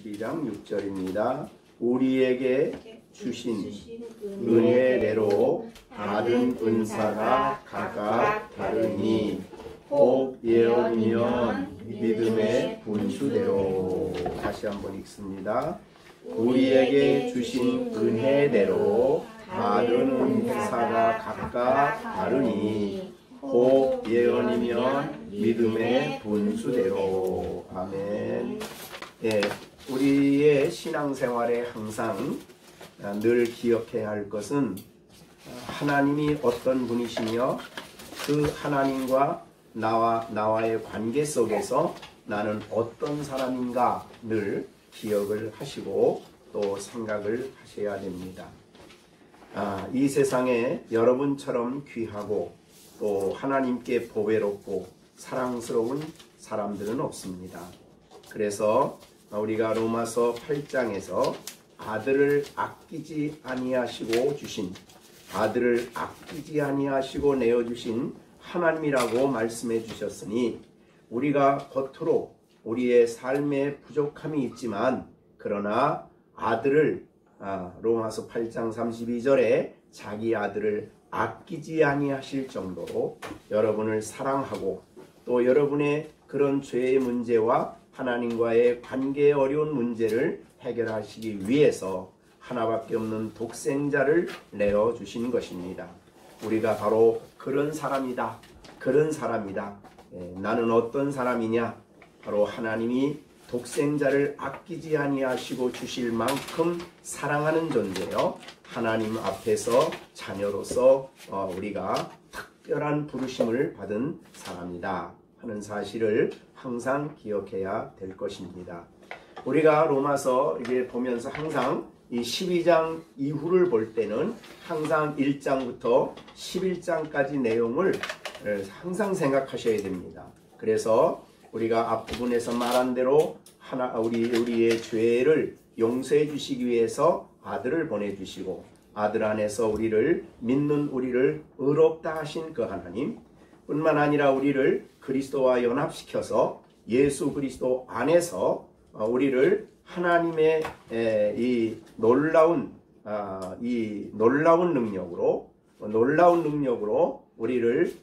12장 6절입니다. 우리에게 주신 은혜대로 받은 은사가 각각 다르니 혹 예언이면 믿음의 분수대로. 다시 한번 읽습니다. 우리에게 주신 은혜대로 받은 은사가 각각 다르니 혹 예언이면 믿음의 분수대로. 아멘. 예, 우리의 신앙생활에 항상 늘 기억해야 할 것은 하나님이 어떤 분이시며 그 하나님과 나와의 관계 속에서 나는 어떤 사람인가 늘 기억을 하시고 또 생각을 하셔야 됩니다. 이 세상에 여러분처럼 귀하고 또 하나님께 보배롭고 사랑스러운 사람들은 없습니다. 그래서 우리가 로마서 8장에서 아들을 아끼지 아니하시고 주신, 아들을 아끼지 아니하시고 내어주신 하나님이라고 말씀해 주셨으니 우리가 겉으로 우리의 삶에 부족함이 있지만 그러나 아들을 로마서 8장 32절에 자기 아들을 아끼지 아니하실 정도로 여러분을 사랑하고 또 여러분의 그런 죄의 문제와 하나님과의 관계에 어려운 문제를 해결하시기 위해서 하나밖에 없는 독생자를 내어주신 것입니다. 우리가 바로 그런 사람이다. 그런 사람이다. 나는 어떤 사람이냐? 바로 하나님이 독생자를 아끼지 아니하시고 주실 만큼 사랑하는 존재요. 하나님 앞에서 자녀로서 우리가 특별한 부르심을 받은 사람이다 하는 사실을 항상 기억해야 될 것입니다. 우리가 로마서 이게 보면서 항상 이 12장 이후를 볼 때는 항상 1장부터 11장까지 내용을 항상 생각하셔야 됩니다. 그래서 우리가 앞부분에서 말한 대로 우리의 죄를 용서해 주시기 위해서 아들을 보내주시고 아들 안에서 우리를 믿는 우리를 의롭다 하신 그 하나님 뿐만 아니라 우리를 그리스도와 연합시켜서 예수 그리스도 안에서 우리를 하나님의 이 놀라운 능력으로 우리를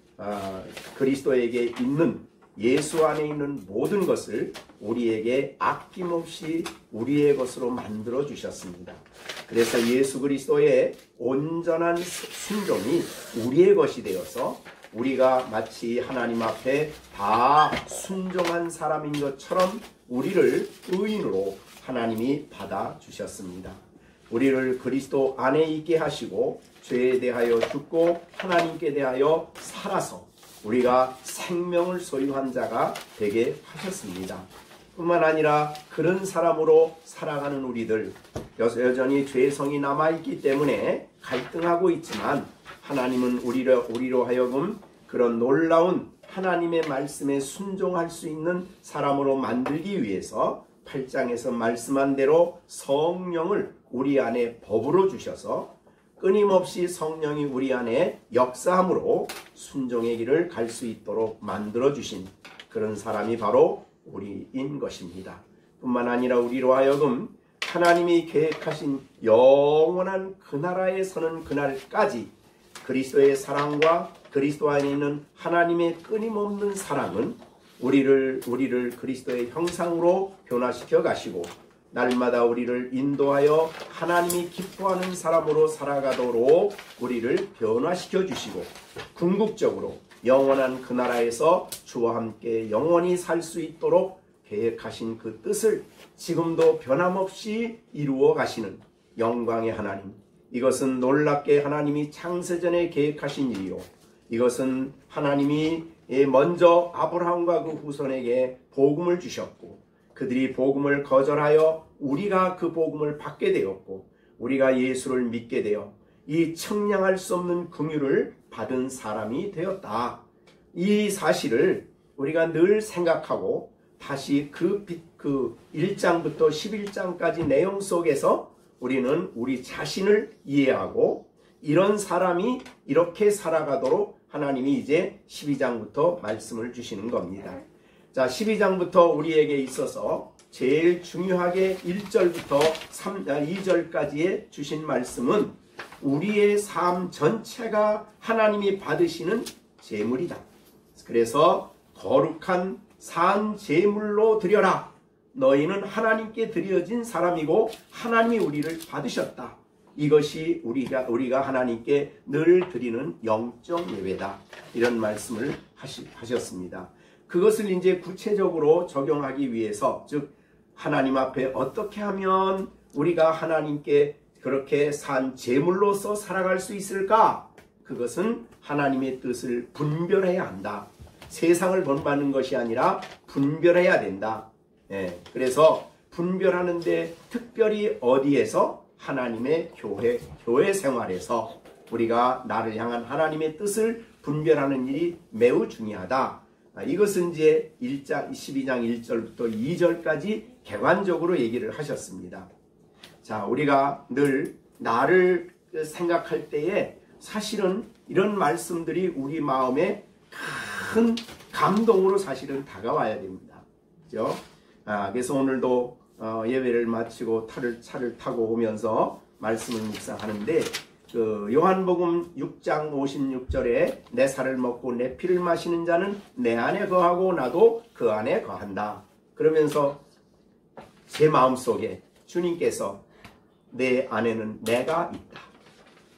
그리스도에게 있는 예수 안에 있는 모든 것을 우리에게 아낌없이 우리의 것으로 만들어 주셨습니다. 그래서 예수 그리스도의 온전한 순종이 우리의 것이 되어서 우리가 마치 하나님 앞에 다 순종한 사람인 것처럼 우리를 의인으로 하나님이 받아주셨습니다. 우리를 그리스도 안에 있게 하시고 죄에 대하여 죽고 하나님께 대하여 살아서 우리가 생명을 소유한 자가 되게 하셨습니다. 뿐만 아니라 그런 사람으로 살아가는 우리들 여전히 죄성이 남아있기 때문에 갈등하고 있지만 하나님은 우리로 하여금 그런 놀라운 하나님의 말씀에 순종할 수 있는 사람으로 만들기 위해서 8장에서 말씀한 대로 성령을 우리 안에 법으로 주셔서 끊임없이 성령이 우리 안에 역사함으로 순종의 길을 갈 수 있도록 만들어주신 그런 사람이 바로 우리인 것입니다. 뿐만 아니라 우리로 하여금 하나님이 계획하신 영원한 그 나라에 서는 그날까지 그리스도의 사랑과 그리스도 안에 있는 하나님의 끊임없는 사랑은 우리를 그리스도의 형상으로 변화시켜 가시고 날마다 우리를 인도하여 하나님이 기뻐하는 사람으로 살아가도록 우리를 변화시켜 주시고 궁극적으로 영원한 그 나라에서 주와 함께 영원히 살 수 있도록 계획하신 그 뜻을 지금도 변함없이 이루어 가시는 영광의 하나님, 이것은 놀랍게 하나님이 창세전에 계획하신 일이요 이것은 하나님이 먼저 아브라함과 그 후손에게 복음을 주셨고 그들이 복음을 거절하여 우리가 그 복음을 받게 되었고 우리가 예수를 믿게 되어 이 청량할 수 없는 긍휼을 받은 사람이 되었다. 이 사실을 우리가 늘 생각하고 다시 그 1장부터 11장까지 내용 속에서 우리는 우리 자신을 이해하고 이런 사람이 이렇게 살아가도록 하나님이 이제 12장부터 말씀을 주시는 겁니다. 자, 12장부터 우리에게 있어서 제일 중요하게 1절부터 2절까지의 주신 말씀은 우리의 삶 전체가 하나님이 받으시는 제물이다. 그래서 거룩한 산 제물로 드려라. 너희는 하나님께 드려진 사람이고 하나님이 우리를 받으셨다. 이것이 우리가 하나님께 늘 드리는 영적 예배다. 이런 말씀을 하셨습니다. 그것을 이제 구체적으로 적용하기 위해서, 즉 하나님 앞에 어떻게 하면 우리가 하나님께 그렇게 산 제물로서 살아갈 수 있을까? 그것은 하나님의 뜻을 분별해야 한다. 세상을 본받는 것이 아니라 분별해야 된다. 그래서 분별하는데 특별히 어디에서? 하나님의 교회 생활에서 우리가 나를 향한 하나님의 뜻을 분별하는 일이 매우 중요하다. 이것은 이제 12장 1절부터 2절까지 개관적으로 얘기를 하셨습니다. 자, 우리가 늘 나를 생각할 때에 사실은 이런 말씀들이 우리 마음에 큰 감동으로 사실은 다가와야 됩니다. 그죠? 그래서 오늘도 예배를 마치고 차를 타고 오면서 말씀을 묵상하는데, 요한복음 6장 56절에 내 살을 먹고 내 피를 마시는 자는 내 안에 거하고 나도 그 안에 거한다. 그러면서 제 마음속에 주님께서 내 안에는 내가 있다.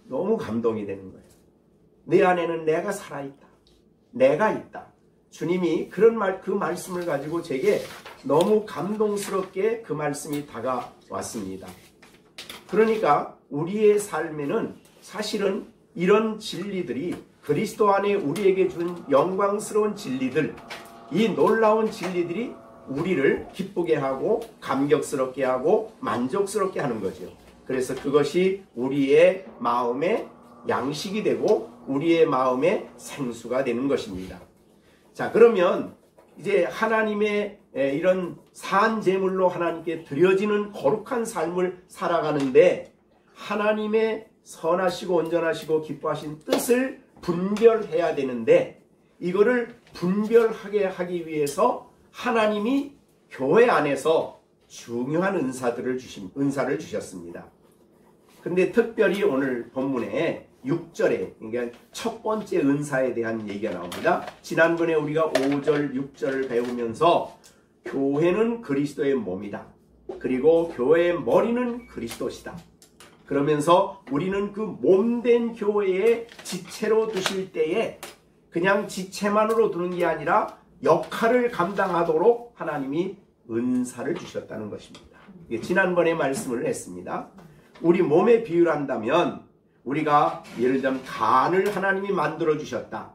너무 감동이 되는 거예요. 내 안에는 내가 살아있다. 내가 있다. 주님이 그 말씀을 가지고 제게 너무 감동스럽게 그 말씀이 다가왔습니다. 그러니까 우리의 삶에는 사실은 이런 진리들이, 그리스도 안에 우리에게 준 영광스러운 진리들, 이 놀라운 진리들이 우리를 기쁘게 하고 감격스럽게 하고 만족스럽게 하는 거죠. 그래서 그것이 우리의 마음의 양식이 되고 우리의 마음의 생수가 되는 것입니다. 자, 그러면 이제 하나님의 이런 산 제물로 하나님께 드려지는 거룩한 삶을 살아가는데, 하나님의 선하시고 온전하시고 기뻐하신 뜻을 분별해야 되는데, 이거를 분별하게 하기 위해서 하나님이 교회 안에서 중요한 은사를 주셨습니다. 근데 특별히 오늘 본문에 6절에, 그러니까 첫 번째 은사에 대한 얘기가 나옵니다. 지난번에 우리가 5절, 6절을 배우면서 교회는 그리스도의 몸이다. 그리고 교회의 머리는 그리스도시다. 그러면서 우리는 그 몸된 교회의 지체로 두실 때에 그냥 지체만으로 두는 게 아니라 역할을 감당하도록 하나님이 은사를 주셨다는 것입니다. 지난번에 말씀을 했습니다. 우리 몸에 비유를 한다면, 우리가 예를 들면 간을 하나님이 만들어 주셨다.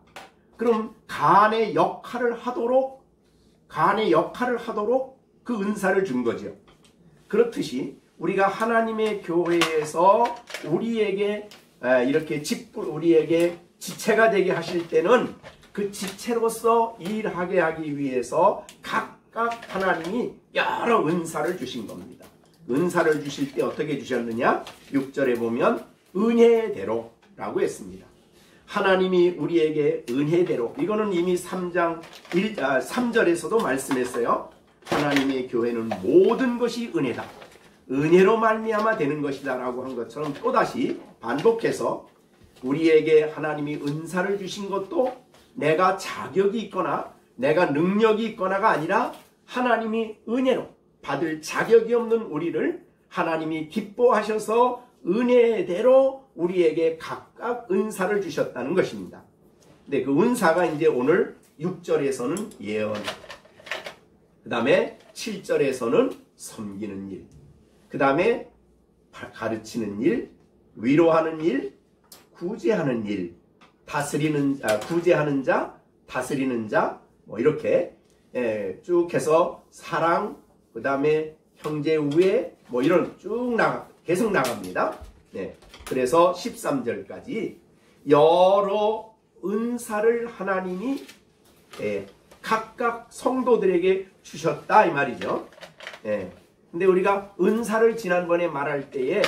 그럼 간의 역할을 하도록 그 은사를 준 거죠. 그렇듯이 우리가 하나님의 교회에서 우리에게 이렇게 우리에게 지체가 되게 하실 때는 그 지체로서 일하게 하기 위해서 각각 하나님이 여러 은사를 주신 겁니다. 은사를 주실 때 어떻게 주셨느냐? 6절에 보면 은혜대로라고 했습니다. 하나님이 우리에게 은혜대로, 이거는 이미 3절에서도 말씀했어요. 하나님의 교회는 모든 것이 은혜다. 은혜로 말미암아 되는 것이다 라고 한 것처럼 또다시 반복해서 우리에게 하나님이 은사를 주신 것도 내가 자격이 있거나 내가 능력이 있거나가 아니라 하나님이 은혜로, 받을 자격이 없는 우리를 하나님이 기뻐하셔서 은혜대로 우리에게 각각 은사를 주셨다는 것입니다. 근데 그 은사가 이제 오늘 6절에서는 예언, 그 다음에 7절에서는 섬기는 일, 그 다음에 가르치는 일, 위로하는 일, 구제하는 일, 구제하는 자, 다스리는 자, 뭐 이렇게 쭉 해서 사랑, 그 다음에 형제 우애, 뭐 이런 계속 나갑니다. 네. 그래서 13절까지 여러 은사를 하나님이 각각 성도들에게 주셨다 이 말이죠. 근데 우리가 은사를 지난번에 말할 때에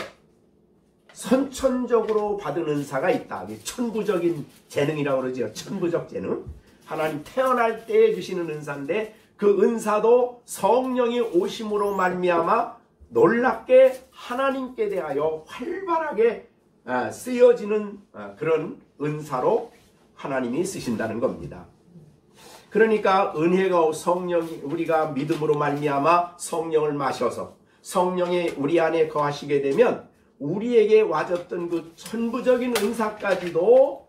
선천적으로 받은 은사가 있다. 천부적인 재능이라고 그러죠. 천부적 재능. 하나님 태어날 때에 주시는 은사인데 그 은사도 성령이 오심으로 말미암아 놀랍게 하나님께 대하여 활발하게 쓰여지는 그런 은사로 하나님이 쓰신다는 겁니다. 그러니까 은혜가 성령이 우리가 믿음으로 말미암아 성령을 마셔서 성령이 우리 안에 거하시게 되면 우리에게 와졌던 그 천부적인 은사까지도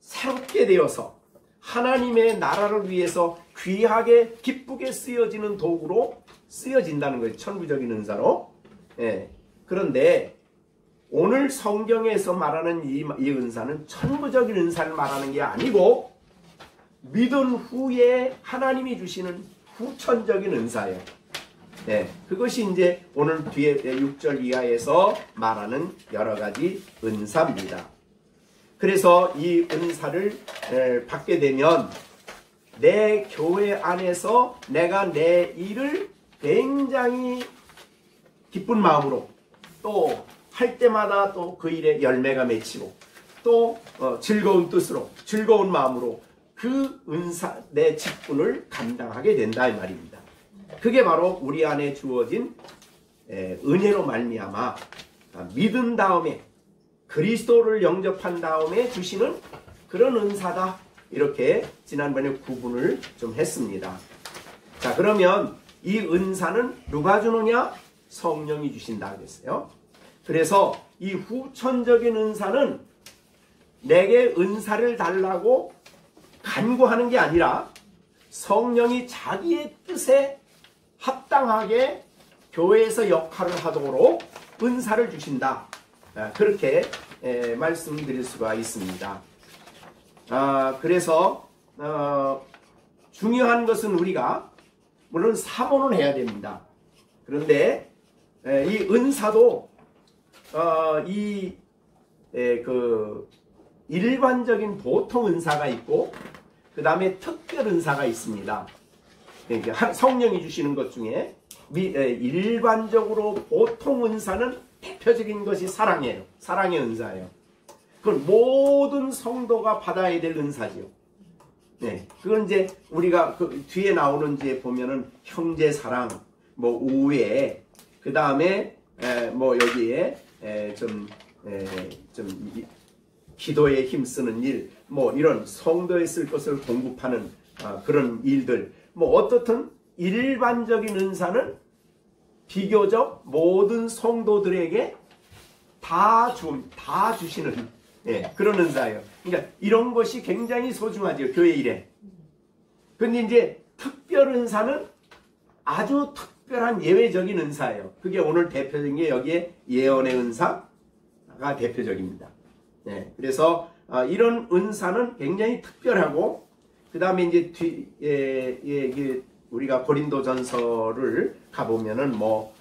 새롭게 되어서 하나님의 나라를 위해서 귀하게 기쁘게 쓰여지는 도구로 쓰여진다는 거예요. 천부적인 은사로. 예. 그런데 오늘 성경에서 말하는 이 은사는 천부적인 은사를 말하는 게 아니고 믿은 후에 하나님이 주시는 후천적인 은사예요. 네, 그것이 이제 오늘 뒤에 6절 이하에서 말하는 여러 가지 은사입니다. 그래서 이 은사를 받게 되면 내 교회 안에서 내가 내 일을 굉장히 기쁜 마음으로 또 할 때마다 또 그 일에 열매가 맺히고 또 즐거운 뜻으로 즐거운 마음으로 그 은사 내 직분을 감당하게 된다 이 말입니다. 그게 바로 우리 안에 주어진 은혜로 말미암아 믿은 다음에 그리스도를 영접한 다음에 주시는 그런 은사다. 이렇게 지난번에 구분을 좀 했습니다. 자, 그러면 이 은사는 누가 주느냐? 성령이 주신다 그랬어요. 그래서 이 후천적인 은사는 내게 은사를 달라고 간구하는 게 아니라 성령이 자기의 뜻에 합당하게 교회에서 역할을 하도록 은사를 주신다. 그렇게 말씀드릴 수가 있습니다. 그래서 중요한 것은 우리가 물론 사모는 해야 됩니다. 그런데 이 은사도 그 일반적인 보통 은사가 있고 그 다음에 특별 은사가 있습니다. 성령이 주시는 것 중에 일반적으로 보통 은사는 대표적인 것이 사랑이에요. 사랑의 은사예요. 그건 모든 성도가 받아야 될 은사지요. 네, 그건 이제 우리가 그 뒤에 나오는 이제 보면은 형제 사랑, 뭐 우애, 그 다음에 뭐 여기에 좀 기도에 힘쓰는 일, 뭐 이런 성도에 쓸 것을 공급하는 그런 일들, 뭐 어떻든 일반적인 은사는 비교적 모든 성도들에게 다 주시는 그런 은사예요. 그러니까 이런 것이 굉장히 소중하죠. 교회 일에. 근데 이제 특별 은사는 아주 특별한 예외적인 은사예요. 그게 오늘 대표적인 게 여기에 예언의 은사가 대표적입니다. 네, 그래서 이런 은사는 굉장히 특별하고 그 다음에 이제 우리가 고린도전서를 가보면은 뭐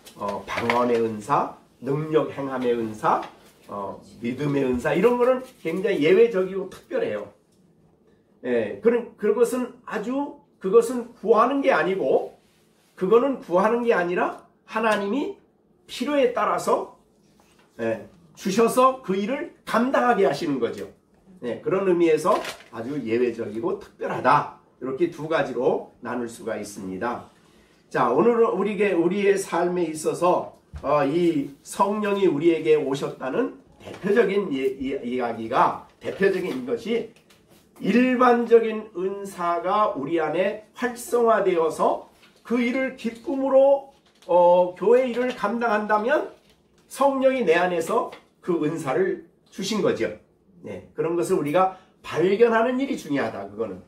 방언의 은사, 능력 행함의 은사, 믿음의 은사 이런 거는 굉장히 예외적이고 특별해요. 예, 그것은 그것은 구하는 게 아니고 그거는 구하는 게 아니라 하나님이 필요에 따라서 주셔서 그 일을 감당하게 하시는 거죠. 네, 그런 의미에서 아주 예외적이고 특별하다. 이렇게 두 가지로 나눌 수가 있습니다. 자, 오늘은 우리의 삶에 있어서 이 성령이 우리에게 오셨다는 대표적인 이야기가 대표적인 것이 일반적인 은사가 우리 안에 활성화되어서 그 일을 기쁨으로 교회 일을 감당한다면 성령이 내 안에서 그 은사를 주신 거죠. 네, 그런 것을 우리가 발견하는 일이 중요하다. 그거는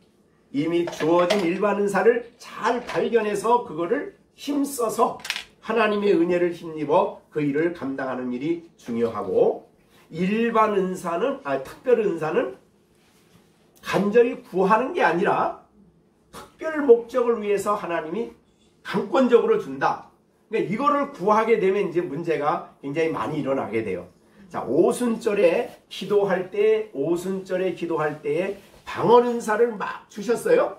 이미 주어진 일반 은사를 잘 발견해서 그거를 힘써서 하나님의 은혜를 힘입어 그 일을 감당하는 일이 중요하고 일반 은사는 특별 은사는 간절히 구하는 게 아니라 특별 목적을 위해서 하나님이 강권적으로 준다. 그러니까 이거를 구하게 되면 이제 문제가 굉장히 많이 일어나게 돼요. 자, 오순절에 기도할 때에 방언 은사를 막 주셨어요.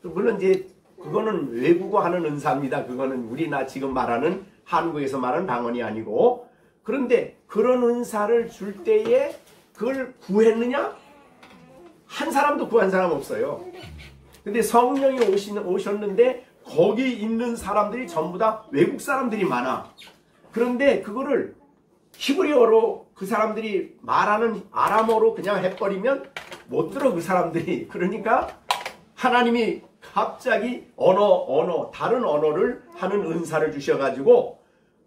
물론 이제 그거는 외국어 하는 은사입니다. 그거는 우리나 지금 말하는 한국에서 말하는 방언이 아니고 그런데 그런 은사를 줄 때에 그걸 구했느냐? 한 사람도 구한 사람 없어요. 근데 성령이 오셨는데 거기 있는 사람들이 전부 다 외국 사람들이 많아. 그런데 그거를 히브리어로 그 사람들이 말하는 아람어로 그냥 해버리면 못 들어, 그 사람들이. 그러니까 하나님이 갑자기 다른 언어를 하는 은사를 주셔가지고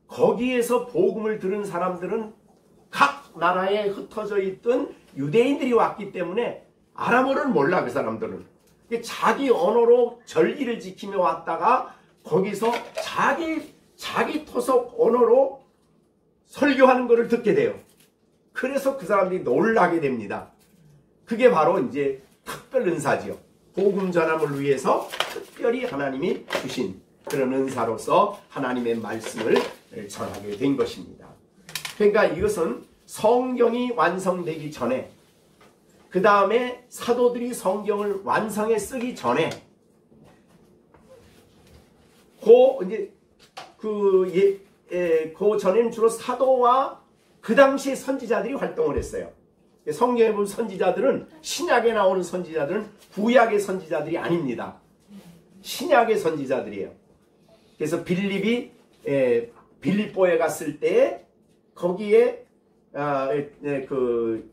거기에서 복음을 들은 사람들은 각 나라에 흩어져 있던 유대인들이 왔기 때문에 아람어를 몰라, 그 사람들은. 자기 언어로 절기를 지키며 왔다가 거기서 자기 토속 언어로 설교하는 것을 듣게 돼요. 그래서 그 사람들이 놀라게 됩니다. 그게 바로 이제 특별 은사지요. 복음 전함을 위해서 특별히 하나님이 주신 그런 은사로서 하나님의 말씀을 전하게 된 것입니다. 그러니까 이것은 성경이 완성되기 전에, 그 다음에 사도들이 성경을 쓰기 전에, 그 전에는 주로 사도와 그 당시에 선지자들이 활동을 했어요. 성경에 보면 선지자들은, 신약에 나오는 선지자들은 구약의 선지자들이 아닙니다. 신약의 선지자들이에요. 그래서 빌립보에 갔을 때 거기에 그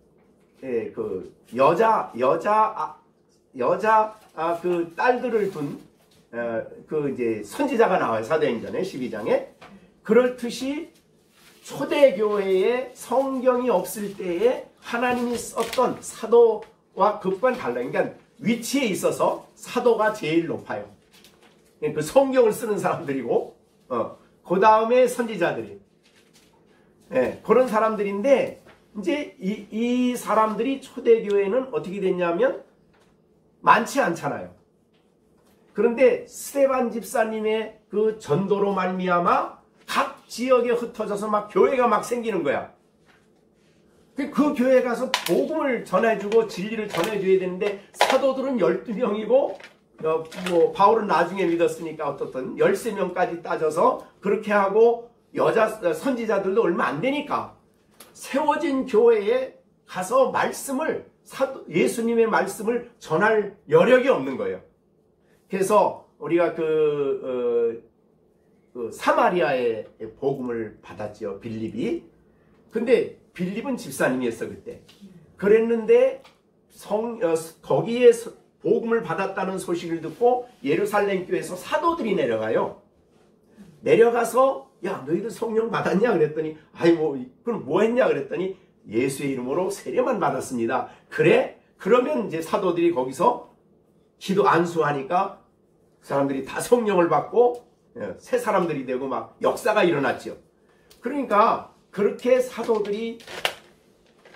딸들을 둔 이제 선지자가 나와요. 사도행전에 12장에. 그렇듯이 초대교회에 성경이 없을 때에 하나님이 썼던 사도와 그것과는 달라요. 그러니까 위치에 있어서 사도가 제일 높아요. 그 성경을 쓰는 사람들이고, 그 다음에 선지자들이. 그런 사람들인데, 이제 이 사람들이 초대교회는 어떻게 됐냐면 많지 않잖아요. 그런데 스데반 집사님의 그 전도로 말미암아 각 지역에 흩어져서 막 교회가 막 생기는 거야. 그 교회에 가서 복음을 전해주고 진리를 전해줘야 되는데, 사도들은 12명이고 바울은 나중에 믿었으니까 어떻든 13명까지 따져서 그렇게 하고, 여자 선지자들도 얼마 안 되니까 세워진 교회에 가서 예수님의 말씀을 전할 여력이 없는 거예요. 그래서 우리가 사마리아의 복음을 받았죠, 빌립이. 근데 빌립은 집사님이었어, 그때. 그랬는데 거기에 복음을 받았다는 소식을 듣고 예루살렘 교회에서 사도들이 내려가요. 내려가서, 야, 너희들 성령 받았냐? 그랬더니, 그럼 뭐 했냐? 그랬더니, 예수의 이름으로 세례만 받았습니다. 그래? 그러면 이제 사도들이 거기서 기도 안수하니까 사람들이 다 성령을 받고 새 사람들이 되고 막 역사가 일어났죠. 그러니까 그렇게 사도들이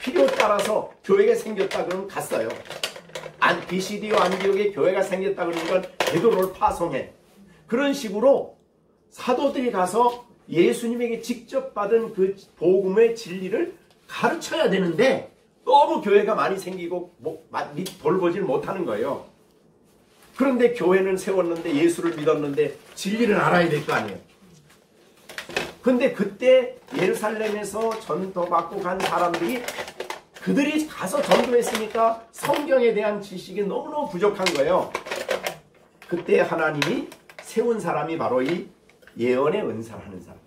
필요 따라서 교회가 생겼다 그러면 갔어요. 비시디오 안디옥에 교회가 생겼다 그러니까 베드로를 파송해. 그런 식으로 사도들이 가서 예수님에게 직접 받은 그 복음의 진리를 가르쳐야 되는데 너무 교회가 많이 생기고 돌보질 못하는 거예요. 그런데 교회는 세웠는데, 예수를 믿었는데 진리를 알아야 될 거 아니에요. 근데 그때 예루살렘에서 전도받고 간 사람들이, 그들이 가서 전도했으니까 성경에 대한 지식이 너무너무 부족한 거예요. 그때 하나님이 세운 사람이 바로 이 예언의 은사를 하는 사람.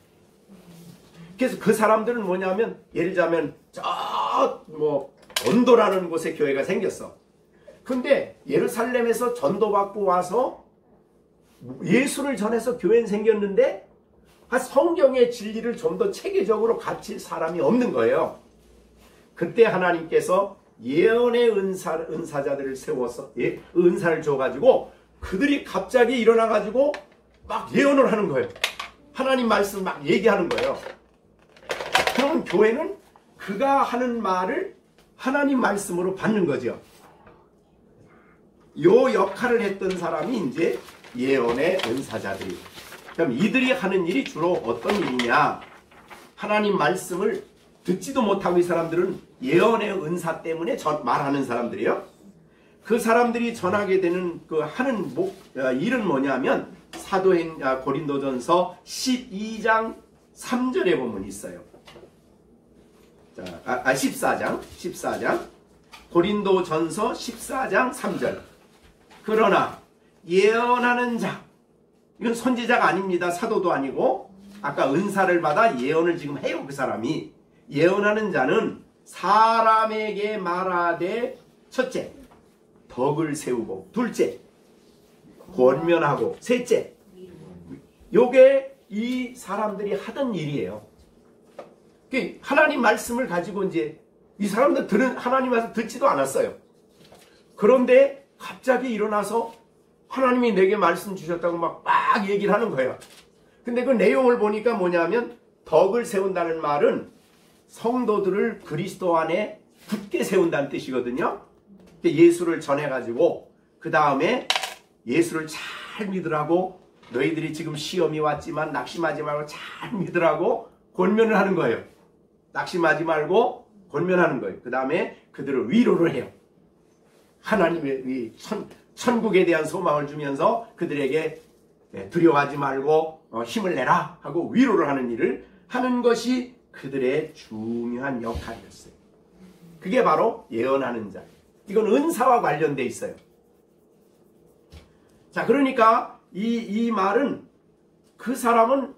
그래서 그 사람들은 뭐냐면, 예를 들자면 온도라는 곳에 교회가 생겼어. 근데 예루살렘에서 전도받고 와서 예수를 전해서 교회는 생겼는데 성경의 진리를 좀 더 체계적으로 가르칠 사람이 없는 거예요. 그때 하나님께서 예언의 은사자들을 세워서 은사를 줘가지고 그들이 갑자기 일어나가지고 막 예언을 하는 거예요. 하나님 말씀 막 얘기하는 거예요. 그럼 교회는 그가 하는 말을 하나님 말씀으로 받는 거죠. 요 역할을 했던 사람이 이제 예언의 은사자들이. 그럼 이들이 하는 일이 주로 어떤 일이냐? 하나님 말씀을 듣지도 못하고 이 사람들은 예언의 은사 때문에 말하는 사람들이에요. 그 사람들이 전하게 되는 하는 일은 뭐냐면 고린도전서 12장 3절에 보면 있어요. 14장 고린도전서 14장 3절. 그러나 예언하는 자, 이건 선지자가 아닙니다. 사도도 아니고 아까 은사를 받아 예언을 지금 해요. 그 사람이. 예언하는 자는 사람에게 말하되 첫째 덕을 세우고 둘째 권면하고 셋째 요게 이 사람들이 하던 일이에요. 하나님 말씀을 가지고 이제 이 사람들 하나님 말씀 듣지도 않았어요. 그런데 갑자기 일어나서 하나님이 내게 말씀 주셨다고 막 얘기를 하는 거예요. 근데 그 내용을 보니까 뭐냐면 덕을 세운다는 말은 성도들을 그리스도 안에 굳게 세운다는 뜻이거든요. 예수를 전해가지고 그 다음에 예수를 잘 믿으라고 너희들이 지금 시험이 왔지만 낙심하지 말고 잘 믿으라고 권면을 하는 거예요. 낙심하지 말고 권면하는 거예요. 그 다음에 그들을 위로를 해요. 하나님의 천국에 대한 소망을 주면서 그들에게 두려워하지 말고 힘을 내라 하고 위로를 하는 일을 하는 것이 그들의 중요한 역할이었어요. 그게 바로 예언하는 자. 이건 은사와 관련돼 있어요. 자, 그러니까 이 말은 그 사람은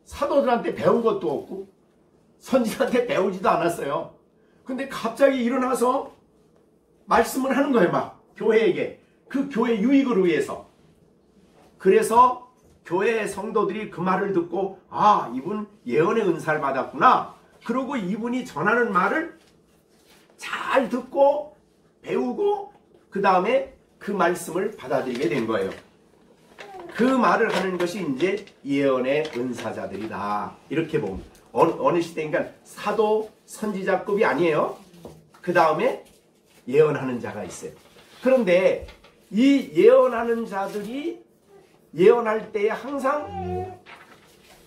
사도들한테 배운 것도 없고 선지자한테 배우지도 않았어요. 근데 갑자기 일어나서 말씀을 하는 거예요. 막 교회에게. 그 교회 유익을 위해서. 그래서 교회 성도들이 그 말을 듣고 아, 이분 예언의 은사를 받았구나. 그러고 이분이 전하는 말을 잘 듣고 배우고 그 다음에 그 말씀을 받아들이게 된 거예요. 그 말을 하는 것이 이제 예언의 은사자들이다. 이렇게 봅니다. 어느 시대인가 사도 선지자급이 아니에요. 그 다음에 예언하는 자가 있어요. 그런데 이 예언하는 자들이 예언할 때에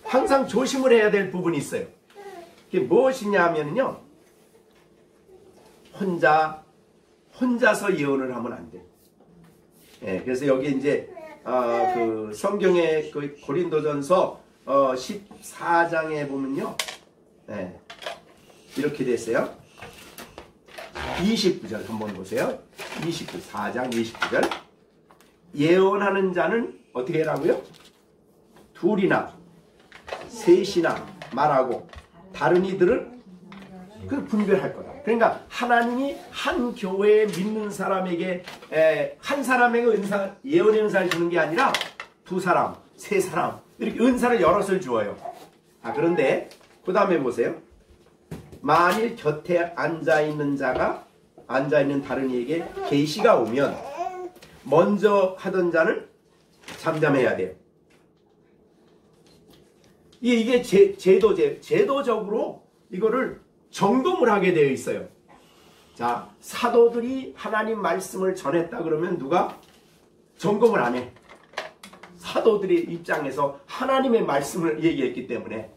항상 조심을 해야 될 부분이 있어요. 그게 무엇이냐 하면요. 혼자서 예언을 하면 안 돼요. 예, 그래서 여기 이제 그 성경의 그 고린도전서 14장에 보면요. 예, 이렇게 됐어요. 29절 한번 보세요. 4장 29절. 예언하는 자는 어떻게 하라고요? 둘이나 셋이나 말하고 다른 이들은 그 분별할 거다. 그러니까 하나님이 한 교회에 믿는 사람에게 한 사람에게 예언의 은사를 주는 게 아니라 두 사람, 세 사람 이렇게 은사를 여럿을 주어요. 그런데 그 다음에 보세요. 만일 곁에 앉아있는 다른 이에게 계시가 오면 먼저 하던 자는 잠잠해야 돼요. 이게 제도적으로 이거를 점검을 하게 되어 있어요. 자, 사도들이 하나님 말씀을 전했다 그러면 누가 점검을 안 해. 사도들의 입장에서 하나님의 말씀을 얘기했기 때문에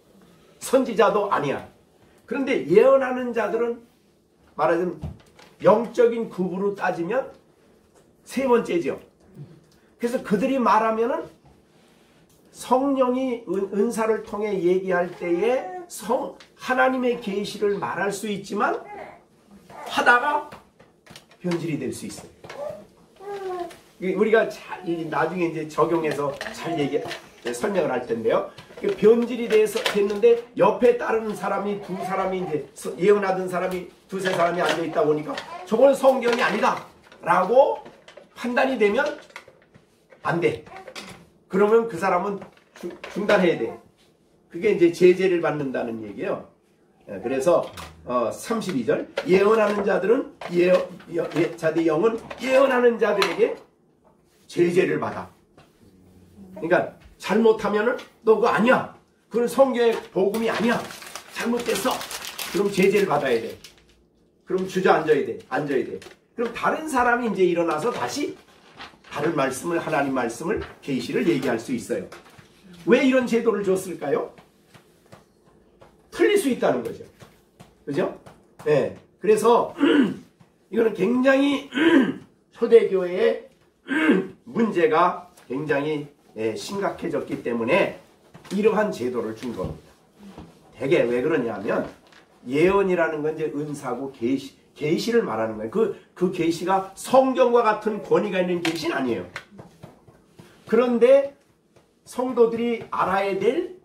선지자도 아니야. 그런데 예언하는 자들은 말하자면 영적인 급으로 따지면 세 번째죠. 그래서 그들이 말하면은 성령이 은사를 통해 얘기할 때에 하나님의 계시를 말할 수 있지만 하다가 변질이 될 수 있어요. 우리가 나중에 이제 적용해서 잘 설명을 할 텐데요. 변질이 됐는데 옆에 따르는 사람이 두 사람이 이제 예언하던 사람이 두세 사람이 앉아 있다 보니까 저건 성경이 아니다 라고 판단이 되면 안 돼. 그러면 그 사람은 중단해야 돼. 그게 이제 제재를 받는다는 얘기예요. 그래서 32절 예언하는 자들은 자들의 영은 예언하는 자들에게 제재를 받아. 그러니까 잘못하면은 너 그거 아니야. 그건 성경의 복음이 아니야. 잘못됐어. 그럼 제재를 받아야 돼. 그럼 주저앉아야 돼. 앉아야 돼. 그럼 다른 사람이 이제 일어나서 다시 다른 말씀을 하나님 말씀을 계시를 얘기할 수 있어요. 왜 이런 제도를 줬을까요? 틀릴 수 있다는 거죠. 그죠? 네. 그래서 이거는 굉장히 초대교회의 문제가 굉장히 심각해졌기 때문에 이러한 제도를 준 겁니다. 대개 왜 그러냐면 예언이라는 건 이제 은사고 계시를 말하는 거예요. 그 계시가 성경과 같은 권위가 있는 계시는 아니에요. 그런데 성도들이 알아야 될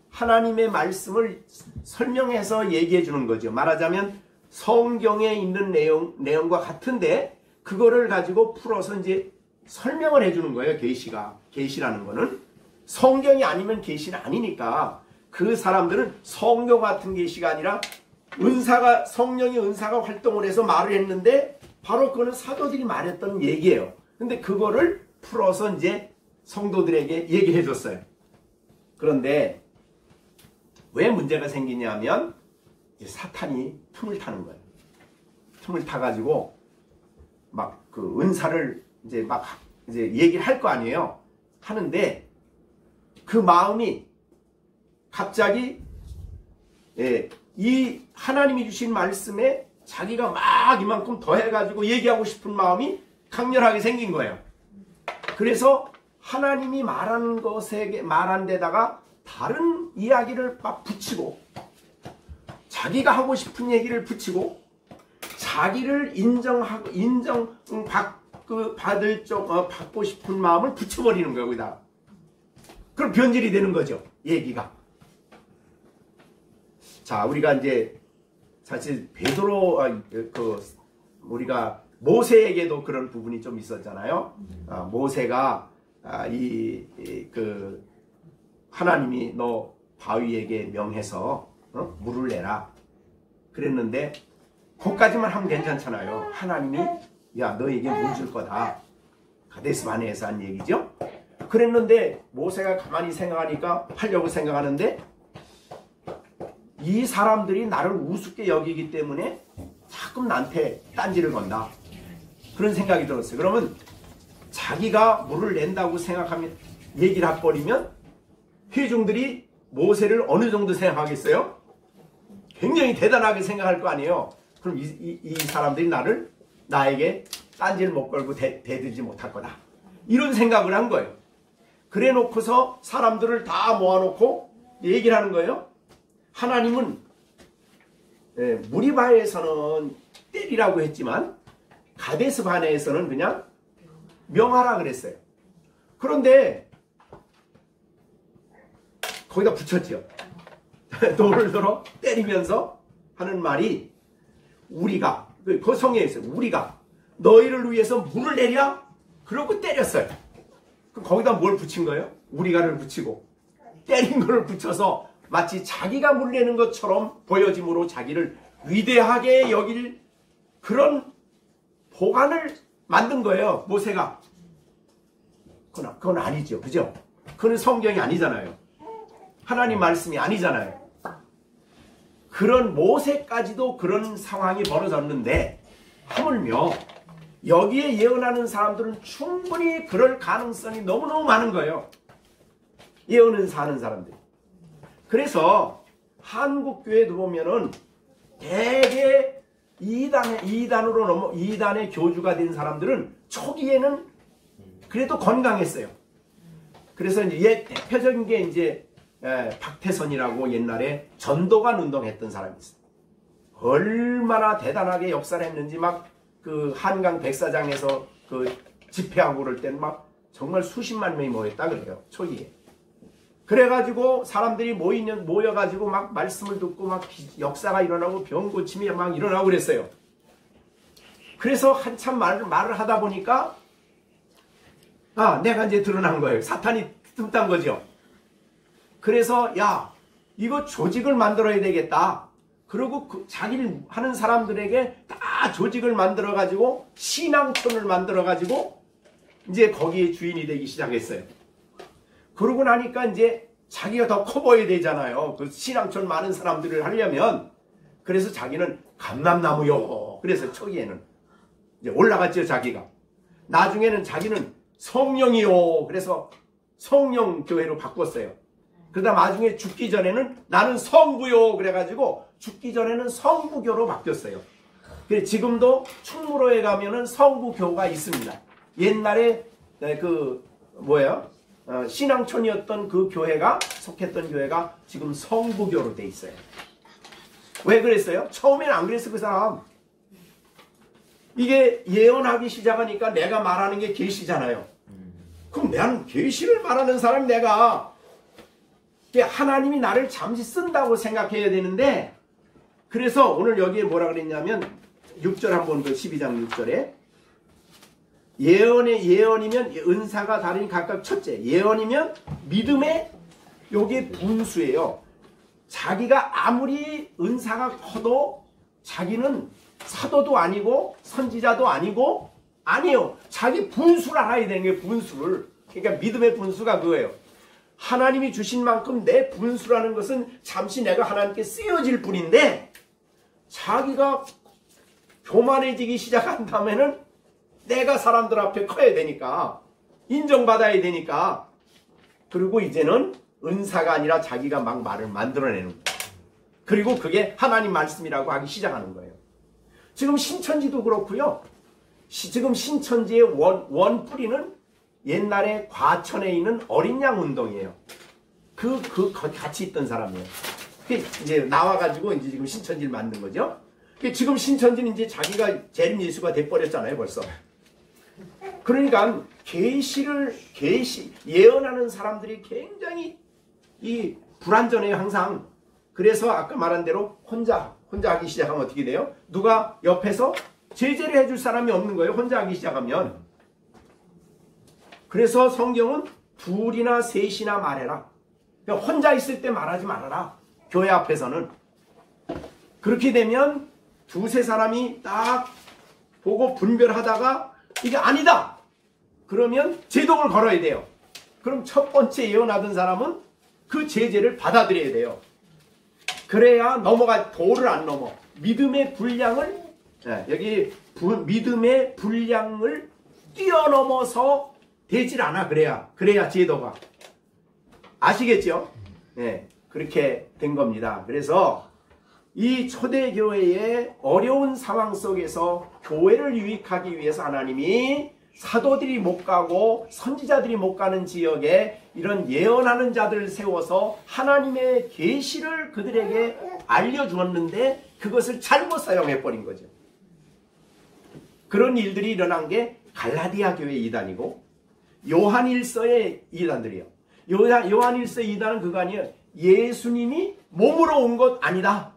하나님의 말씀을 설명해서 얘기해 주는 거죠. 말하자면 성경에 있는 내용과 같은데 그거를 가지고 풀어서 이제 설명을 해 주는 거예요. 계시라는 거는 성경이 아니면 계시는 아니니까 그 사람들은 성경 같은 계시가 아니라 성령의 은사가 활동을 해서 말을 했는데 바로 그거는 사도들이 말했던 얘기예요. 근데 그거를 풀어서 이제 성도들에게 얘기해 줬어요. 그런데 왜 문제가 생기냐면 이제 사탄이 틈을 타는 거예요. 틈을 타가지고 막 그 은사를 이제 얘기를 할 거 아니에요. 하는데 그 마음이 갑자기 이 하나님이 주신 말씀에 자기가 막 이만큼 더해가지고 얘기하고 싶은 마음이 강렬하게 생긴 거예요. 그래서 하나님이 말한 데다가 다른 이야기를 막 붙이고 자기가 하고 싶은 얘기를 붙이고 자기를 받고 싶은 마음을 붙여버리는 거예요. 거기다. 그럼 변질이 되는 거죠. 얘기가. 자, 우리가 이제 사실 우리가 모세에게도 그런 부분이 좀 있었잖아요. 모세가 하나님이 너 바위에게 명해서 물을 내라 그랬는데 거기까지만 하면 괜찮잖아요. 하나님이 야 너에게 물 줄 거다. 가데스 바네아에서 한 얘기죠. 그랬는데 모세가 가만히 생각하니까 하려고 생각하는데 이 사람들이 나를 우습게 여기기 때문에 자꾸 나한테 딴지를 건다. 그런 생각이 들었어요. 그러면 자기가 물을 낸다고 생각하면 얘기를 해버리면 회중들이 모세를 어느 정도 생각하겠어요? 굉장히 대단하게 생각할 거 아니에요. 그럼 이 사람들이 나에게 딴지를 못 걸고 대들지 못할 거다. 이런 생각을 한 거예요. 그래 놓고서 사람들을 다 모아놓고 얘기를 하는 거예요. 하나님은 무리바에서는 때리라고 했지만 가데스 바네아에서는 그냥 명하라 그랬어요. 그런데 거기다 붙였죠. 돌을 들어 때리면서 하는 말이 우리가 그 성경에 있어요. 우리가 너희를 위해서 물을 내랴? 그러고 때렸어요. 거기다 뭘 붙인 거예요? 우리가를 붙이고 때린 걸 붙여서 마치 자기가 물 내는 것처럼 보여짐으로 자기를 위대하게 여길 그런 보관을 만든 거예요. 모세가. 그건 아니죠. 그죠? 그건 성경이 아니잖아요. 하나님 말씀이 아니잖아요. 그런 모세까지도 그런 상황이 벌어졌는데 하물며 여기에 예언하는 사람들은 충분히 그럴 가능성이 너무너무 많은 거예요. 예언은 사는 사람들. 그래서 한국교회도 보면은 대개 이단의 교주가 된 사람들은 초기에는 그래도 건강했어요. 그래서 이제 대표적인 게 이제 박태선이라고 옛날에 전도관 운동했던 사람이 있어요. 얼마나 대단하게 역사를 했는지 막 그 한강 백사장에서 그 집회하고 그럴 때는 막 정말 수십만 명이 모였다 그래요. 초기에. 그래가지고 사람들이 모여가지고 막 말씀을 듣고 막 역사가 일어나고 병 고침이 막 일어나고 그랬어요. 그래서 한참 말을 하다 보니까 내가 이제 드러난 거예요. 사탄이 틈딴 거죠. 그래서 야 이거 조직을 만들어야 되겠다. 그리고 자기를 하는 사람들에게 다 조직을 만들어 가지고 신앙촌을 만들어 가지고 이제 거기에 주인이 되기 시작했어요. 그러고 나니까 이제 자기가 더 커 보여야 되잖아요. 그 신앙촌 많은 사람들을 하려면. 그래서 자기는 감람나무요. 그래서 초기에는 이제 올라갔죠. 자기가. 나중에는 자기는 성령이요. 그래서 성령교회로 바꿨어요. 그러다 나중에 죽기 전에는 나는 성부요. 그래가지고 죽기 전에는 성부교로 바뀌었어요. 그래서 지금도 충무로에 가면은 성부교가 있습니다. 옛날에 신앙촌이었던 그 교회가 속했던 교회가 지금 성부교로 돼 있어요. 왜 그랬어요? 처음에는 안 그랬어 그 사람. 이게 예언하기 시작하니까 내가 말하는 게 계시잖아요. 그럼 나는 계시를 말하는 사람이 내가 하나님이 나를 잠시 쓴다고 생각해야 되는데, 그래서 오늘 여기에 뭐라 그랬냐면 6절 한번 더 12장 6절에 예언이면 은사가 다르니 각각 첫째, 예언이면 믿음의 요게 분수예요. 자기가 아무리 은사가 커도 자기는 사도도 아니고 선지자도 아니고 아니에요. 자기 분수를 알아야 되는 게 분수를. 그러니까 믿음의 분수가 그거예요. 하나님이 주신 만큼 내 분수라는 것은 잠시 내가 하나님께 쓰여질 뿐인데, 자기가 교만해지기 시작한 다음에는 내가 사람들 앞에 커야 되니까, 인정받아야 되니까, 그리고 이제는 은사가 아니라 자기가 막 말을 만들어내는 거예요. 그리고 그게 하나님 말씀이라고 하기 시작하는 거예요. 지금 신천지도 그렇고요. 지금 신천지의 원 뿌리는 옛날에 과천에 있는 어린 양 운동이에요. 거기 같이 있던 사람이에요. 이제 나와가지고 이제 지금 신천지를 만든 거죠. 지금 신천지는 이제 자기가 재림 예수가 돼버렸잖아요, 벌써. 그러니까 예언하는 사람들이 굉장히 이 불완전해요, 항상. 그래서 아까 말한 대로 혼자 하기 시작하면 어떻게 돼요? 누가 옆에서 제재를 해줄 사람이 없는 거예요, 혼자 하기 시작하면. 그래서 성경은 둘이나 셋이나 말해라. 그러니까 혼자 있을 때 말하지 말아라, 교회 앞에서는. 그렇게 되면 두세 사람이 딱 보고 분별하다가 이게 아니다, 그러면 제동을 걸어야 돼요. 그럼 첫 번째 예언하던 사람은 그 제재를 받아들여야 돼요. 그래야 도를 안 넘어. 믿음의 분량을, 여기 믿음의 분량을 뛰어넘어서 되질 않아. 그래야 제도가. 아시겠죠? 네, 그렇게 된 겁니다. 그래서 이 초대교회의 어려운 상황 속에서 교회를 유익하기 위해서 하나님이 사도들이 못 가고 선지자들이 못 가는 지역에 이런 예언하는 자들을 세워서 하나님의 계시를 그들에게 알려주었는데 그것을 잘못 사용해버린 거죠. 그런 일들이 일어난 게 갈라디아 교회 이단이고 요한일서의 이단들이에요. 요한일서 이단은 그거 아니에요. 예수님이 몸으로 온 것 아니다.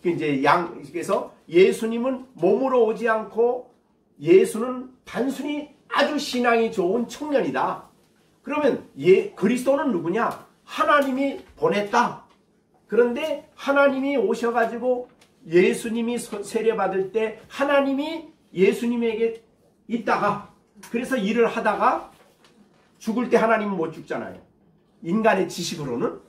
그래서 예수님은 몸으로 오지 않고 예수는 단순히 아주 신앙이 좋은 청년이다. 그러면 그리스도는 누구냐? 하나님이 보냈다. 그런데 하나님이 오셔가지고 예수님이 세례받을 때 하나님이 예수님에게 있다가, 그래서 일을 하다가 죽을 때 하나님은 못 죽잖아요, 인간의 지식으로는.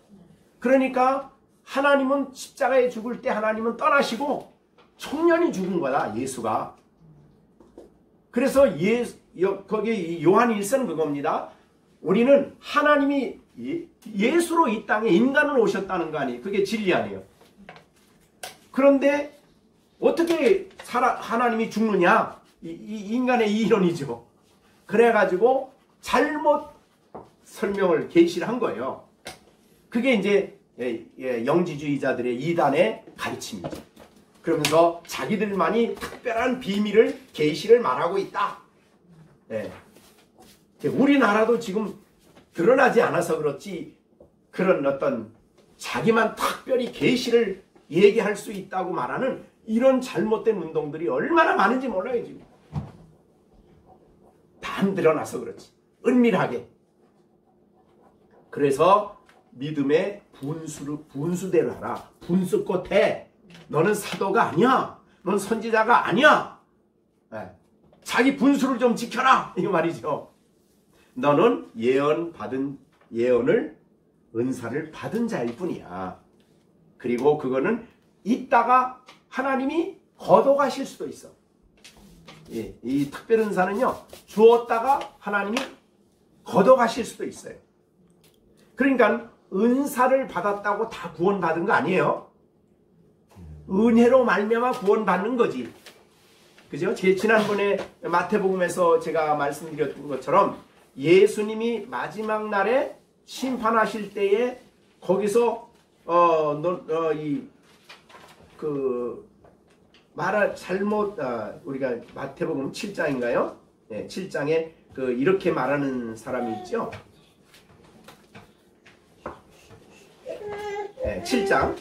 그러니까 하나님은 십자가에 죽을 때 하나님은 떠나시고 청년이 죽은 거다, 예수가. 그래서 거기 요한일서는 그겁니다. 우리는 하나님이 예수로 이 땅에 인간을 오셨다는 거 아니에요. 그게 진리 아니에요. 그런데 어떻게 하나님이 죽느냐? 이 인간의 이론이죠. 그래가지고 잘못 설명을 계시를 한 거예요. 그게 이제 영지주의자들의 이단의 가르침이죠. 그러면서 자기들만이 특별한 비밀을 계시를 말하고 있다. 우리나라도 지금 드러나지 않아서 그렇지, 그런 어떤 자기만 특별히 계시를 얘기할 수 있다고 말하는 이런 잘못된 운동들이 얼마나 많은지 몰라요, 지금. 다 안 드러나서 그렇지, 은밀하게. 그래서 믿음의 분수대로 하라. 분수껏 해. 너는 사도가 아니야. 넌 선지자가 아니야. 자기 분수를 좀 지켜라, 이 말이죠. 너는 은사를 받은 자일 뿐이야. 그리고 그거는 이따가 하나님이 거둬가실 수도 있어. 이 특별 은사는요, 주었다가 하나님이 거둬가실 수도 있어요. 그러니까 은사를 받았다고 다 구원받은 거 아니에요. 은혜로 말미암아 구원받는 거지. 그죠? 지난번에 마태복음에서 제가 말씀드렸던 것처럼 예수님이 마지막 날에 심판하실 때에 거기서 우리가 마태복음 7장인가요? 네, 7장에 이렇게 말하는 사람이 있죠. 7장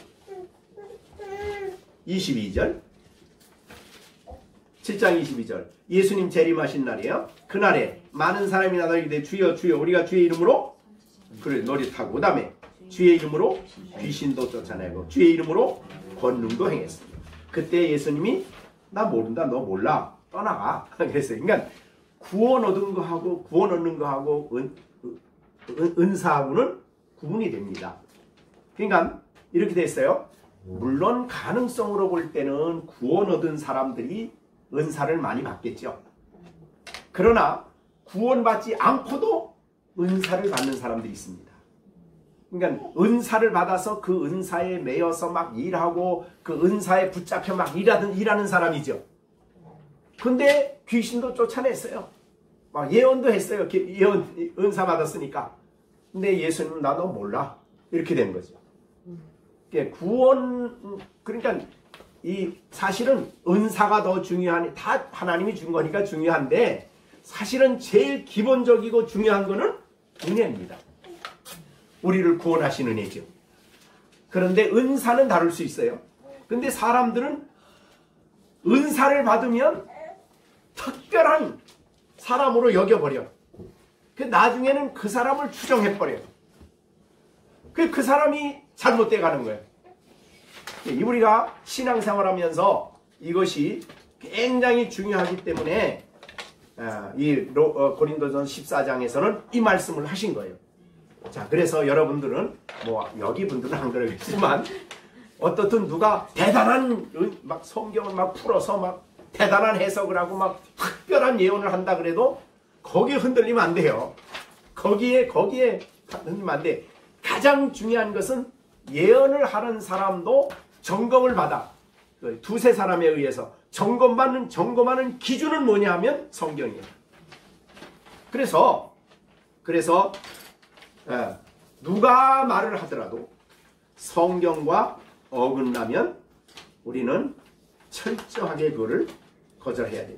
22절 7장 22절 예수님 재림하신 날이에요. 그날에 많은 사람이 나더이르되 주여 주여 우리가 주의 이름으로 그를 노릇하고 그 다음에 주의 이름으로 귀신도 쫓아내고 주의 이름으로 권능도 행했습니다. 그때 예수님이 나 모른다 너 몰라 떠나가 그랬어요. 그러니까 구원 얻은 거하고 구원 얻는 거하고 은사하고는 구분이 됩니다. 그러니까 이렇게 됐어요. 물론 가능성으로 볼 때는 구원 얻은 사람들이 은사를 많이 받겠죠. 그러나 구원받지 않고도 은사를 받는 사람들이 있습니다. 그러니까 은사를 받아서 그 은사에 매여서 막 일하고 그 은사에 붙잡혀 막 일하는 사람이죠. 근데 귀신도 쫓아냈어요. 막 예언도 했어요. 예언 은사 받았으니까. 근데 예수님은 나 너 몰라. 이렇게 된 거죠. 구원 그러니까 이 사실은 은사가 더 중요하니 다 하나님이 준 거니까 중요한데 사실은 제일 기본적이고 중요한 거는 은혜입니다. 우리를 구원하신 은혜죠. 그런데 은사는 다를 수 있어요. 근데 사람들은 은사를 받으면 특별한 사람으로 여겨버려. 나중에는 그 사람을 추정해버려요. 그 사람이 잘못돼 가는 거예요. 우리가 신앙생활하면서 이것이 굉장히 중요하기 때문에 고린도전 14장에서는 이 말씀을 하신 거예요. 자, 그래서 여러분들은 뭐 여기 분들은 안 그러겠지만 어떻든 누가 대단한 막 성경을 막 풀어서 막 대단한 해석을 하고 막 특별한 예언을 한다 그래도 거기에 흔들리면 안 돼요. 거기에 흔들리면 안 돼. 가장 중요한 것은 예언을 하는 사람도 점검을 받아. 두세 사람에 의해서 점검하는 기준은 뭐냐 하면 성경이에요. 그래서 누가 말을 하더라도 성경과 어긋나면 우리는 철저하게 그거를 거절해야 돼요.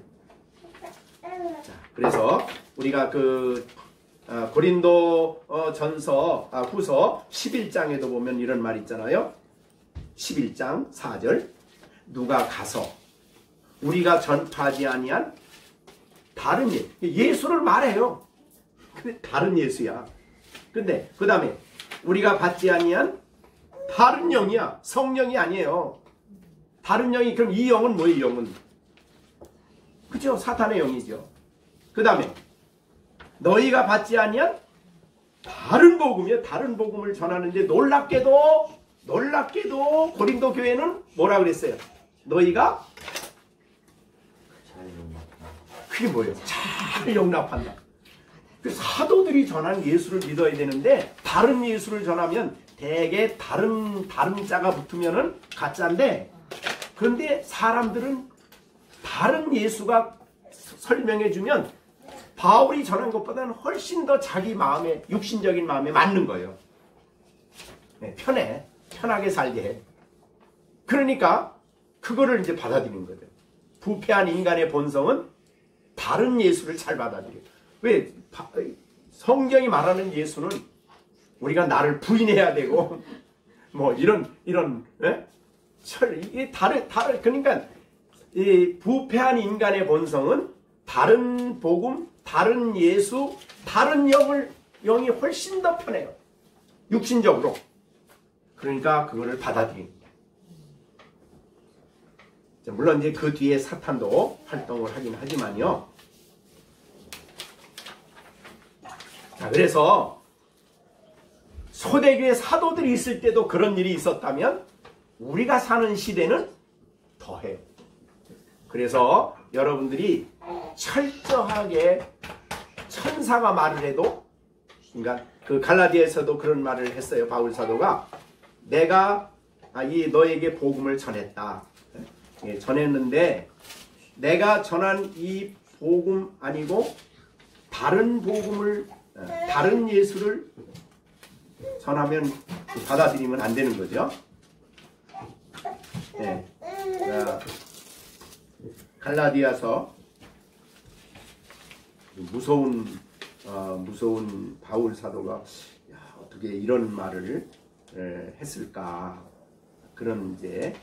자, 그래서 우리가 고린도 후서 11장에도 보면 이런 말 있잖아요. 11장 4절 누가 가서 우리가 전파하지 아니한 다른 예수를 말해요. 근데 다른 예수야. 근데 그 다음에 우리가 받지 아니한 다른 영이야. 성령이 아니에요. 다른 영이 그럼 이 영은 뭐예요? 이 영은 그죠? 사탄의 영이죠. 그 다음에 너희가 받지 아니한 다른 복음이요. 다른 복음을 전하는데 놀랍게도 고린도 교회는 뭐라 그랬어요? 너희가 그게 뭐예요? 잘 용납한다. 사도들이 전한 예수를 믿어야 되는데 다른 예수를 전하면 대개 다른 자가 붙으면은 가짜인데 그런데 사람들은 다른 예수가 설명해주면 바울이 전한 것보다는 훨씬 더 자기 마음에 육신적인 마음에 맞는 거예요. 네, 편하게 살게 해. 그러니까 그거를 이제 받아들이는 거죠. 부패한 인간의 본성은 다른 예수를 잘 받아들여요. 왜? 성경이 말하는 예수는 우리가 나를 부인해야 되고 뭐 이런 이게 그러니까 이 부패한 인간의 본성은 다른 복음, 다른 예수, 다른 영이 훨씬 더 편해요. 육신적으로. 그러니까 그거를 받아들입니다. 물론 이제 그 뒤에 사탄도 활동을 하긴 하지만요. 자, 그래서 초대교회 사도들이 있을 때도 그런 일이 있었다면 우리가 사는 시대는 더해요. 그래서 여러분들이 철저하게 천사가 말을 해도 그러니까 그 갈라디아에서도 그런 말을 했어요. 바울 사도가 내가 너에게 복음을 전했다. 전했는데 내가 전한 이 복음 아니고 다른 복음을 다른 예수를 전하면 받아들이면 안 되는 거죠. 네. 갈라디아서 무서운 바울 사도가 어떻게 이런 말을 했을까, 그런 이제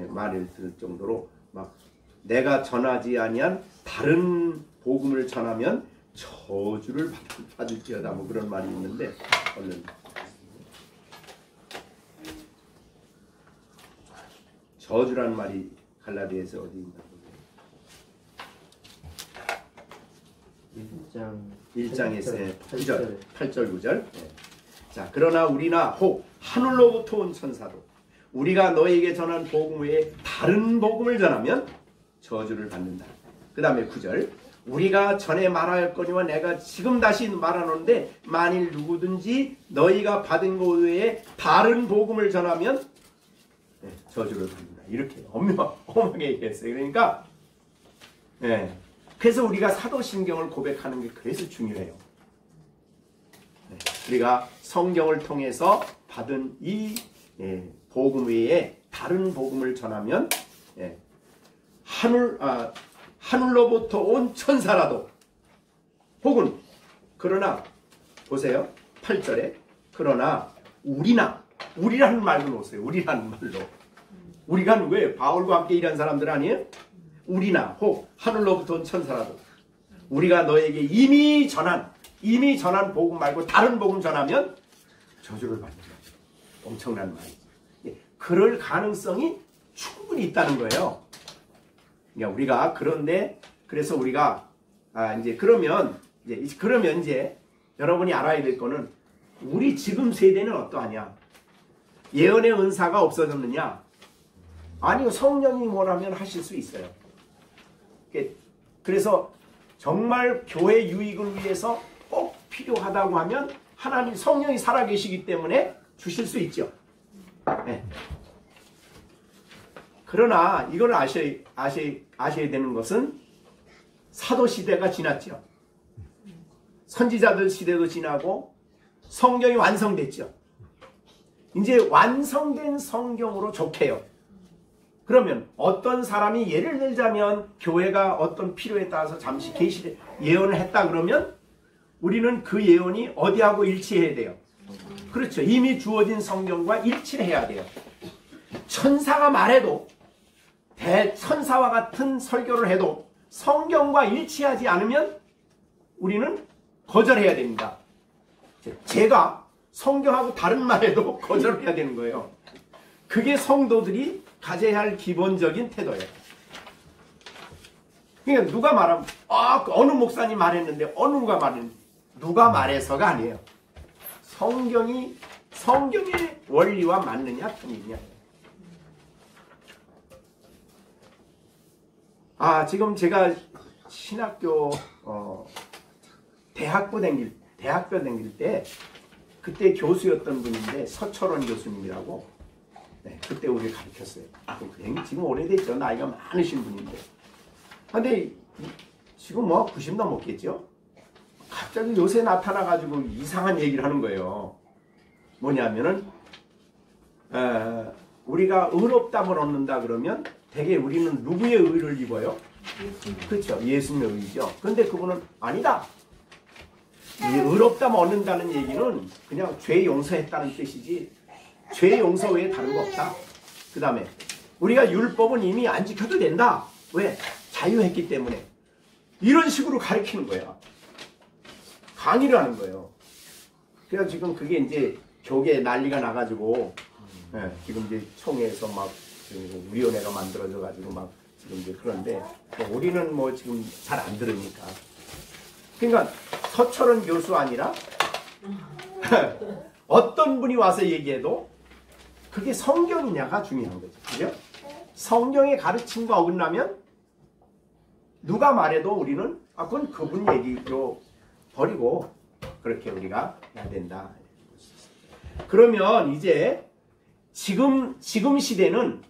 말을 들을 정도로 막 내가 전하지 아니한 다른 복음을 전하면 저주를 받을지어다, 뭐 그런 말이 있는데, 얼른 저주라는 말이 갈라디아서 어디 있나 보네요. 1장에서 8절 9절. 자, 그러나 우리나 혹 하늘로부터 온 천사도 우리가 너에게 전한 복음 외에 다른 복음을 전하면 저주를 받는다. 그 다음에 9절, 우리가 전에 말하였거니와 내가 지금 다시 말하노는데 만일 누구든지 너희가 받은 것 외에 다른 복음을 전하면 저주를 받는다. 이렇게 엄하게 얘기했어요. 그러니까 그래서 우리가 사도신경을 고백하는 게 그래서 중요해요. 우리가 성경을 통해서 받은 이 복음 외에 다른 복음을 전하면 하늘로부터 온 천사라도, 혹은 그러나 보세요, 8절에 그러나 우리라는 말도 놓으세요. 우리라는 말로. 우리가 누구예요? 바울과 함께 일한 사람들 아니에요? 우리나 혹 하늘로부터 온 천사라도 우리가 너에게 이미 전한 복음 말고 다른 복음 전하면 저주를 받는다. 엄청난 말이죠. 그럴 가능성이 충분히 있다는 거예요. 그러니까 우리가 그래서 우리가 그러면 이제 여러분이 알아야 될 거는, 우리 지금 세대는 어떠하냐? 예언의 은사가 없어졌느냐? 아니요, 성령이 원하면 하실 수 있어요. 그래서 정말 교회 유익을 위해서 꼭 필요하다고 하면 하나님 성령이 살아계시기 때문에 주실 수 있죠. 네. 그러나 이걸 아셔야 되는 것은 사도 시대가 지났죠. 선지자들 시대도 지나고 성경이 완성됐죠. 이제 완성된 성경으로 족해요. 그러면 어떤 사람이 예를 들자면 교회가 어떤 필요에 따라서 잠시 계시를 예언을 했다 그러면 우리는 그 예언이 어디하고 일치해야 돼요? 그렇죠. 이미 주어진 성경과 일치를 해야 돼요. 천사가 말해도, 대천사와 같은 설교를 해도 성경과 일치하지 않으면 우리는 거절해야 됩니다. 제가 성경하고 다른 말해도 거절해야 되는 거예요. 그게 성도들이 가져야 할 기본적인 태도예요. 그러니까 누가 말하면 어느 목사님 말했는데 누가 말했는데, 누가 말해서가 아니에요. 성경의 원리와 맞느냐 틀리냐. 지금 제가 신학교 대학교 다닐 때 그때 교수였던 분인데, 서철원 교수님이라고, 그때 우리 가르쳤어요. 지금 오래됐죠. 나이가 많으신 분인데. 근데 지금 90 넘었겠죠? 갑자기 요새 나타나가지고 이상한 얘기를 하는 거예요. 뭐냐면은, 우리가 의롭다을 얻는다 그러면 대개 우리는 누구의 의를 입어요? 그렇죠. 예수님의 의죠. 근데 그분은 아니다. 이 의롭다을 얻는다는 얘기는 그냥 죄 용서했다는 뜻이지 죄 용서 외에 다른 거 없다. 그 다음에 우리가 율법은 이미 안 지켜도 된다. 왜? 자유했기 때문에. 이런 식으로 가르치는 거야. 강의를 하는 거예요. 그래서 지금 그게 이제 교계에 난리가 나가지고 지금 이제 총회에서 막 위원회가 만들어져 가지고 막 지금 이제 그런데 우리는 지금 잘 안 들으니까. 그러니까 서철원 교수 아니라 어떤 분이 와서 얘기해도 그게 성경이냐가 중요한 거죠. 그죠? 성경의 가르침과 어긋나면 누가 말해도 우리는 그건 그분 얘기로 버리고 그렇게 우리가 해야 된다. 그러면 이제 지금 시대는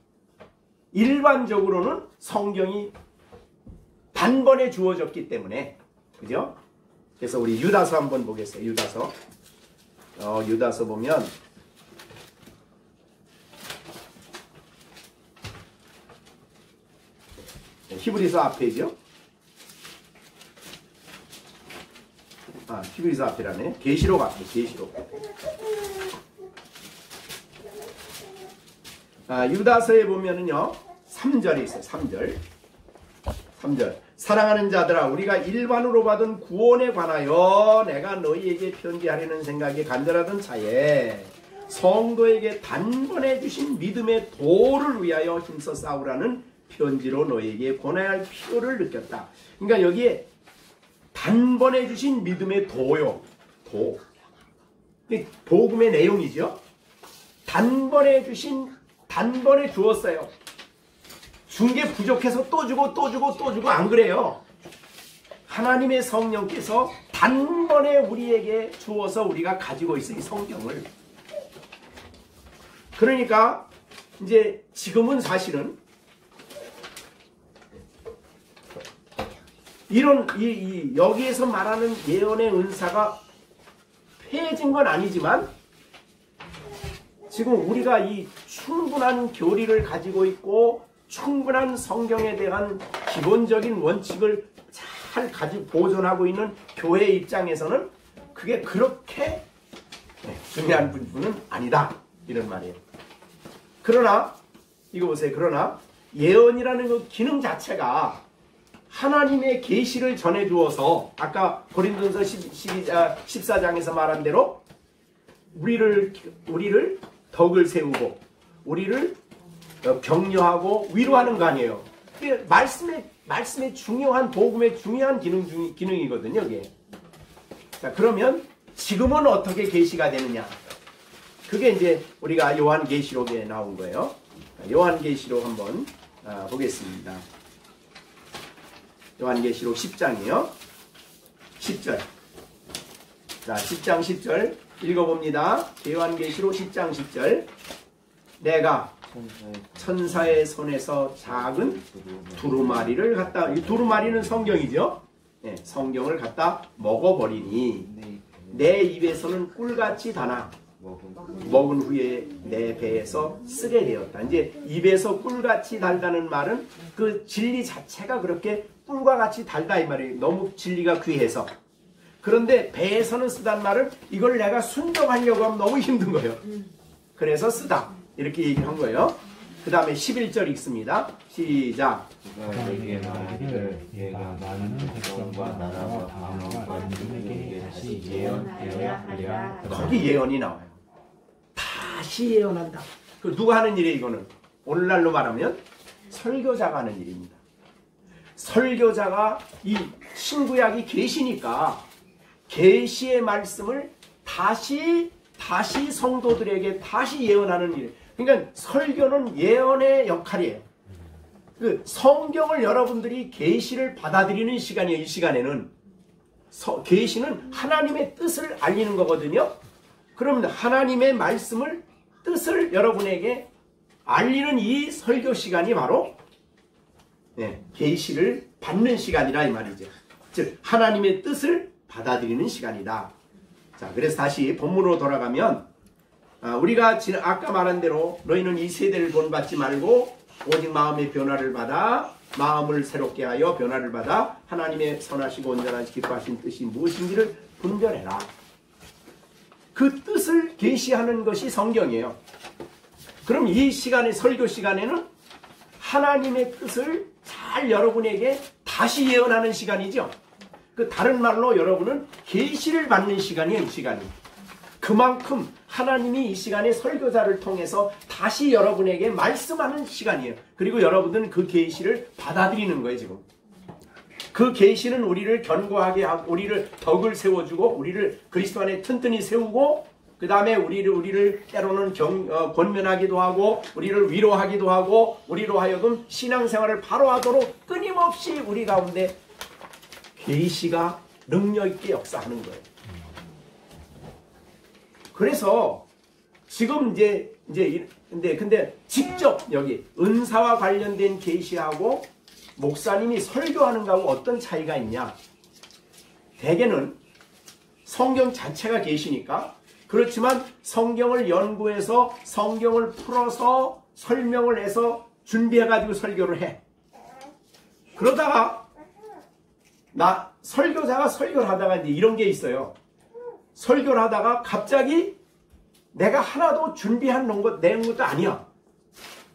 일반적으로는 성경이 단번에 주어졌기 때문에, 그죠? 그래서 우리 유다서 한번 보겠어요. 유다서 보면 히브리서 앞에죠. 히브리서 앞이라네. 계시록 앞에, 계시록. 유다서에 보면은요, 3절이 있어요. 3절. 사랑하는 자들아, 우리가 일반으로 받은 구원에 관하여 내가 너희에게 편지하려는 생각이 간절하던 차에 성도에게 단번에 주신 믿음의 도를 위하여 힘써 싸우라는 편지로 너희에게 권해야 할 필요를 느꼈다. 그러니까 여기에 단번에 주신 믿음의 도요. 도. 복음의 내용이죠. 단번에 주었어요. 준 게 부족해서 또 주고 안 그래요. 하나님의 성령께서 단번에 우리에게 주어서 우리가 가지고 있어, 이 성경을. 그러니까 이제 지금은 사실은 이런 여기에서 말하는 예언의 은사가 폐해진 건 아니지만 지금 우리가 이 충분한 교리를 가지고 있고 충분한 성경에 대한 기본적인 원칙을 잘 보존하고 있는 교회 입장에서는 그게 그렇게 중요한 부분은 아니다, 이런 말이에요. 그러나 이거 보세요. 그러나 예언이라는 그 기능 자체가 하나님의 계시를 전해주어서 아까 고린도전서 14장에서 말한 대로 우리를 덕을 세우고 우리를 격려하고 위로하는 거 아니에요. 말씀의 중요한, 복음의 중요한 기능이거든요, 이게. 자, 그러면 지금은 어떻게 계시가 되느냐? 그게 이제 우리가 요한계시록에 나온 거예요. 요한계시록 한번 보겠습니다. 요한계시록 10장이요. 10절. 자, 10장 10절 읽어봅니다. 요한계시록 10장 10절. 내가 천사의 손에서 작은 두루마리를 갖다, 이 두루마리는 성경이죠. 네, 성경을 갖다 먹어버리니 내 입에서는 꿀같이 다나 먹은 후에 내 배에서 쓰게 되었다. 이제 입에서 꿀같이 달다는 말은 그 진리 자체가 그렇게 꿀과 같이 달다, 이 말이에요. 너무 진리가 귀해서. 그런데 배에서는 쓰단 말은 이걸 내가 순종하려고 하면 너무 힘든 거예요. 그래서 쓰다, 이렇게 얘기한 거예요. 그 다음에 11절 읽습니다. 시작. 내게 말하기를 얘가 많은 백성과 나라와 방언과 만민에게 다시 예언되어야 하리라. 거기 예언이 나와요. 다시 예언한다. 그 누가 하는 일이에요, 이거는? 오늘날로 말하면 설교자가 하는 일입니다. 설교자가 이 신구약이 계시니까 계시의 말씀을 다시 성도들에게 다시 예언하는 일. 그러니까 설교는 예언의 역할이에요. 그 성경을 여러분들이 계시를 받아들이는 시간이에요. 이 시간에는 계시는 하나님의 뜻을 알리는 거거든요. 그러면 하나님의 말씀을, 뜻을 여러분에게 알리는 이 설교 시간이 바로 계시를 받는 시간이라 이 말이죠. 즉 하나님의 뜻을 받아들이는 시간이다. 자, 그래서 다시 본문으로 돌아가면 우리가 아까 말한 대로 너희는 이 세대를 본받지 말고 오직 마음의 변화를 받아, 마음을 새롭게 하여 변화를 받아 하나님의 선하시고 온전한 기뻐하신 뜻이 무엇인지를 분별해라. 그 뜻을 계시하는 것이 성경이에요. 그럼 이 시간에, 설교 시간에는 하나님의 뜻을 잘 여러분에게 다시 예언하는 시간이죠. 그 다른 말로 여러분은 계시를 받는 시간이에요. 이 시간이. 그만큼 하나님이 이 시간에 설교자를 통해서 다시 여러분에게 말씀하는 시간이에요. 그리고 여러분들은 그 계시를 받아들이는 거예요. 지금 그 계시는 우리를 견고하게 하고 우리를 덕을 세워주고 우리를 그리스도 안에 튼튼히 세우고 그 다음에 우리를 때로는 권면하기도 하고 우리를 위로하기도 하고 우리로 하여금 신앙생활을 바로 하도록 끊임없이 우리 가운데 계시가 능력 있게 역사하는 거예요. 그래서 지금 근데 직접 여기 은사와 관련된 계시하고 목사님이 설교하는 거하고 어떤 차이가 있냐? 대개는 성경 자체가 계시니까 그렇지만 성경을 연구해서 성경을 풀어서 설명을 해서 준비해가지고 설교를 해. 그러다가 설교자가 설교를 하다가 이제 이런 게 있어요. 설교를 하다가 갑자기 내가 하나도 준비한 내용도 아니야.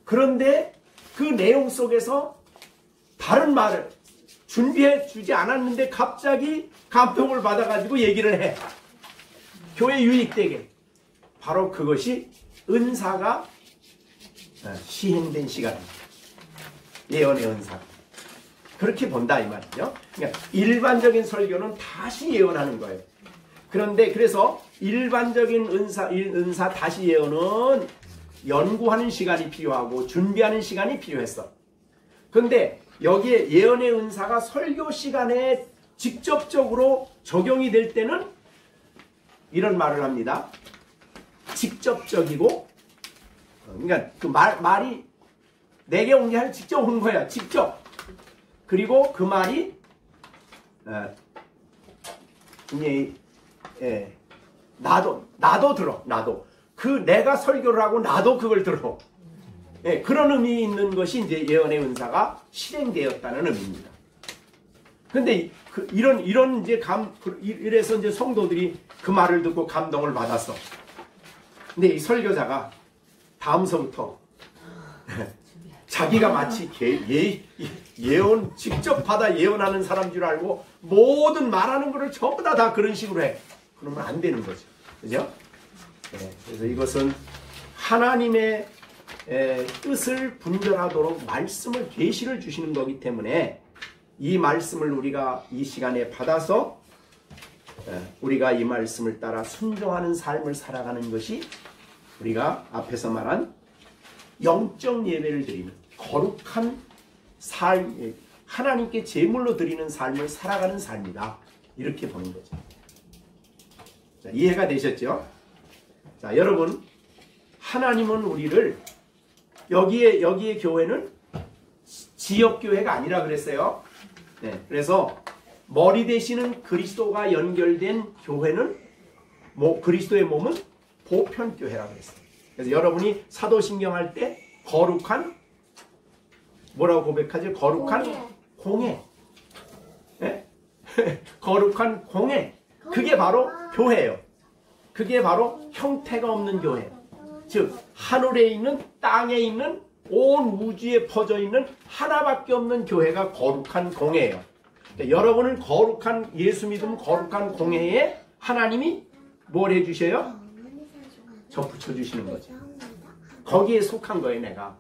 그런데 그 내용 속에서 다른 말을 준비해 주지 않았는데 갑자기 감동을 받아가지고 얘기를 해. 교회 유익되게. 바로 그것이 은사가 시행된 시간입니다. 예언의 은사. 그렇게 본다 이 말이죠. 그러니까 일반적인 설교는 다시 예언하는 거예요. 그런데 그래서 일반적인 은사 다시 예언은 연구하는 시간이 필요하고 준비하는 시간이 필요했어. 그런데 여기에 예언의 은사가 설교 시간에 직접적으로 적용이 될 때는 이런 말을 합니다. 직접적이고, 그러니까 그 말이 내게 온 게 아니라 직접 온 거야. 직접. 그리고 그 말이 나도 들어. 나도. 내가 설교를 하고 나도 그걸 들어. 그런 의미 있는 것이 이제 예언의 은사가 실행되었다는 의미입니다. 근데 이런 이제 이래서 이제 성도들이 그 말을 듣고 감동을 받았어. 근데 이 설교자가 다음서부터 자기가 마치 예언 직접 받아 예언하는 사람 줄 알고 모든 말하는 거를 전부 다 그런 식으로 해. 그러면 안 되는 거죠. 그죠? 그래서 이것은 하나님의 뜻을 분별하도록 말씀을 계시를 주시는 거기 때문에 이 말씀을 우리가 이 시간에 받아서 우리가 이 말씀을 따라 순종하는 삶을 살아가는 것이 우리가 앞에서 말한 영적 예배를 드리는 거룩한 삶, 하나님께 제물로 드리는 삶을 살아가는 삶이다. 이렇게 보는 거죠. 자, 이해가 되셨죠? 자, 여러분, 하나님은 우리를 여기에 교회는 지역교회가 아니라 그랬어요. 그래서 머리 되시는 그리스도가 연결된 교회는 그리스도의 몸은 보편교회라고 했어요. 그래서 여러분이 사도신경 할 때 거룩한 뭐라고 고백하죠? 거룩한 공회. 거룩한 공회. 그게 바로 교회예요. 그게 바로 형태가 없는 교회. 즉 하늘에 있는 땅에 있는 온 우주에 퍼져 있는 하나밖에 없는 교회가 거룩한 공회예요. 그러니까 여러분은 거룩한 예수 믿음 거룩한 공회에 하나님이 뭘 해주셔요? 접붙여 주시는 거죠. 거기에 속한 거예요, 내가.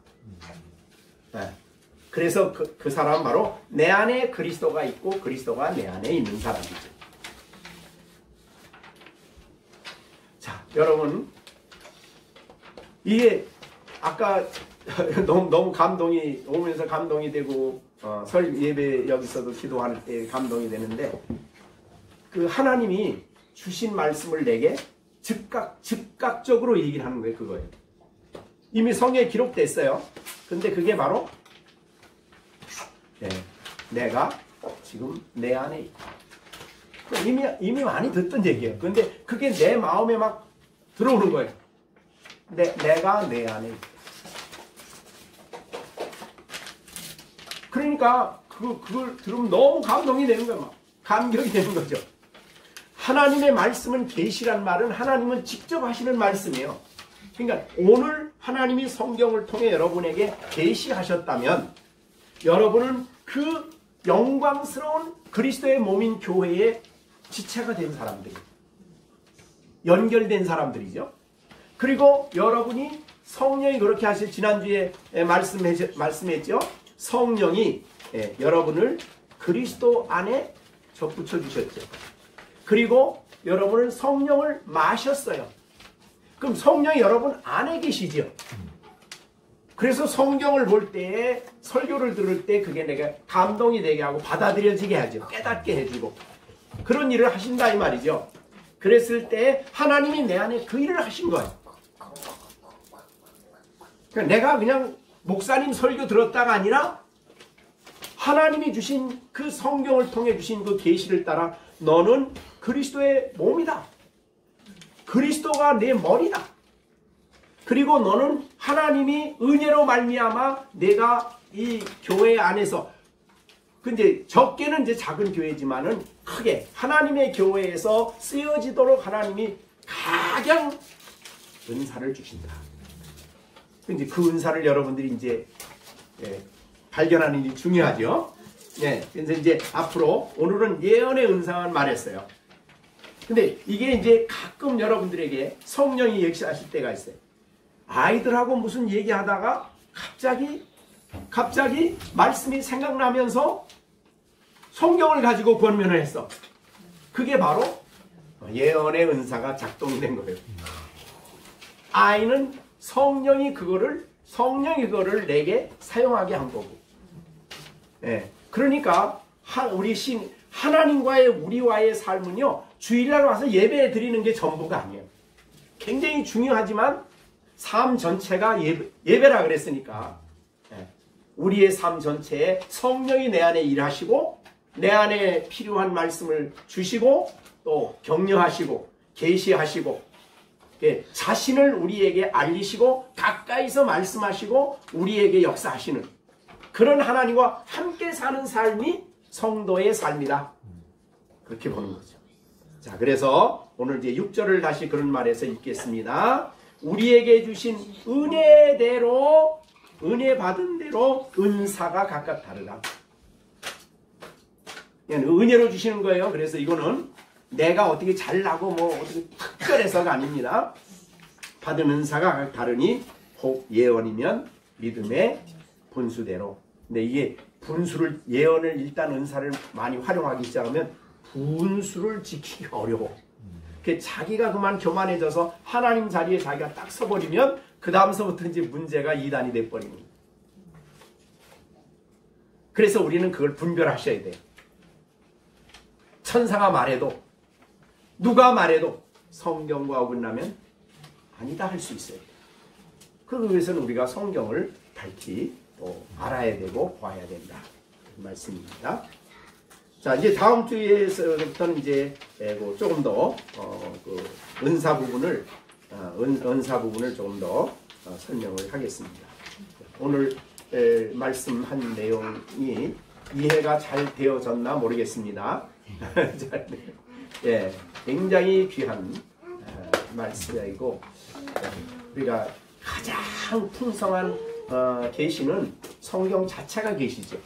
그래서 그 사람은 바로 내 안에 그리스도가 있고 그리스도가 내 안에 있는 사람이죠. 자, 여러분, 이게 아까 너무 감동이 오면서 감동이 되고 설 예배 여기서도 기도할 때 감동이 되는데 그 하나님이 주신 말씀을 내게 즉각적으로 얘기를 하는 거예요. 그거예요. 이미 성경에 기록됐어요. 근데 그게 바로 내가 지금 내 안에 있다. 이미 많이 듣던 얘기예요. 근데 그게 내 마음에 막 들어오는 거예요. 내가 내 안에 있다. 그러니까 그걸 들으면 너무 감동이 되는 거예요. 막 감격이 되는 거죠. 하나님의 말씀은 계시란 말은 하나님은 직접 하시는 말씀이에요. 그러니까 오늘 하나님이 성경을 통해 여러분에게 계시하셨다면 여러분은 그 영광스러운 그리스도의 몸인 교회의 지체가 된 사람들이에요. 연결된 사람들이죠. 그리고 여러분이 성령이 그렇게 하실 지난주에 말씀했죠. 성령이 여러분을 그리스도 안에 접붙여 주셨죠. 그리고 여러분은 성령을 마셨어요. 그럼 성령이 여러분 안에 계시죠. 그래서 성경을 볼 때, 설교를 들을 때 그게 내가 감동이 되게 하고 받아들여지게 하죠. 깨닫게 해주고. 그런 일을 하신다 이 말이죠. 그랬을 때 하나님이 내 안에 그 일을 하신 거예요. 그러니까 내가 그냥 목사님 설교 들었다가 아니라 하나님이 주신 그 성경을 통해 주신 그 계시를 따라 너는 그리스도의 몸이다. 그리스도가 내 머리다. 그리고 너는 하나님이 은혜로 말미암아 내가 이 교회 안에서 근데 적게는 이제 작은 교회지만은 크게 하나님의 교회에서 쓰여지도록 하나님이 각양 은사를 주신다. 이제 그 은사를 여러분들이 이제 발견하는 일이 중요하죠. 그래서 이제 앞으로 오늘은 예언의 은사만 말했어요. 근데 이게 이제 가끔 여러분들에게 성령이 역사하실 때가 있어요. 아이들하고 무슨 얘기하다가 갑자기 말씀이 생각나면서 성경을 가지고 권면을 했어. 그게 바로 예언의 은사가 작동이 된 거예요. 아이는 성령이 그거를 내게 사용하게 한 거고. 그러니까 하나님과의 우리와의 삶은요, 주일날 와서 예배 드리는 게 전부가 아니에요. 굉장히 중요하지만 삶 전체가 예배라 그랬으니까 우리의 삶 전체에 성령이 내 안에 일하시고 내 안에 필요한 말씀을 주시고 또 격려하시고 계시하시고 자신을 우리에게 알리시고 가까이서 말씀하시고 우리에게 역사하시는 그런 하나님과 함께 사는 삶이 성도의 삶이다. 그렇게 보는 거죠. 자, 그래서 오늘 이제 6절을 다시 그런 말에서 읽겠습니다. 우리에게 주신 은혜대로 은혜 받은 대로 은사가 각각 다르다. 은혜로 주시는 거예요. 그래서 이거는 내가 어떻게 잘나고 뭐 어떻게 특별해서가 아닙니다. 받은 은사가 각각 다르니 혹 예언이면 믿음의 분수대로. 근데 이게 분수를 예언을 일단 은사를 많이 활용하기 시작하면 분수를 지키기 어려워. 자기가 그만 교만해져서 하나님 자리에 자기가 딱 서버리면 그 다음서부터 이제 문제가 이단이 돼버리는 거예요. 그래서 우리는 그걸 분별하셔야 돼요. 천사가 말해도 누가 말해도 성경과 어긋나면 아니다 할 수 있어요. 그러기 위해서는 우리가 성경을 밝히 또 알아야 되고 봐야 된다. 그 말씀입니다. 자, 이제 다음 주에서부터는 이제 조금 더 그 은사 부분을 조금 더 설명을 하겠습니다. 오늘 말씀한 내용이 이해가 잘 되어졌나 모르겠습니다. 굉장히 귀한 말씀이고 우리가 가장 풍성한 계시는 성경 자체가 계시죠.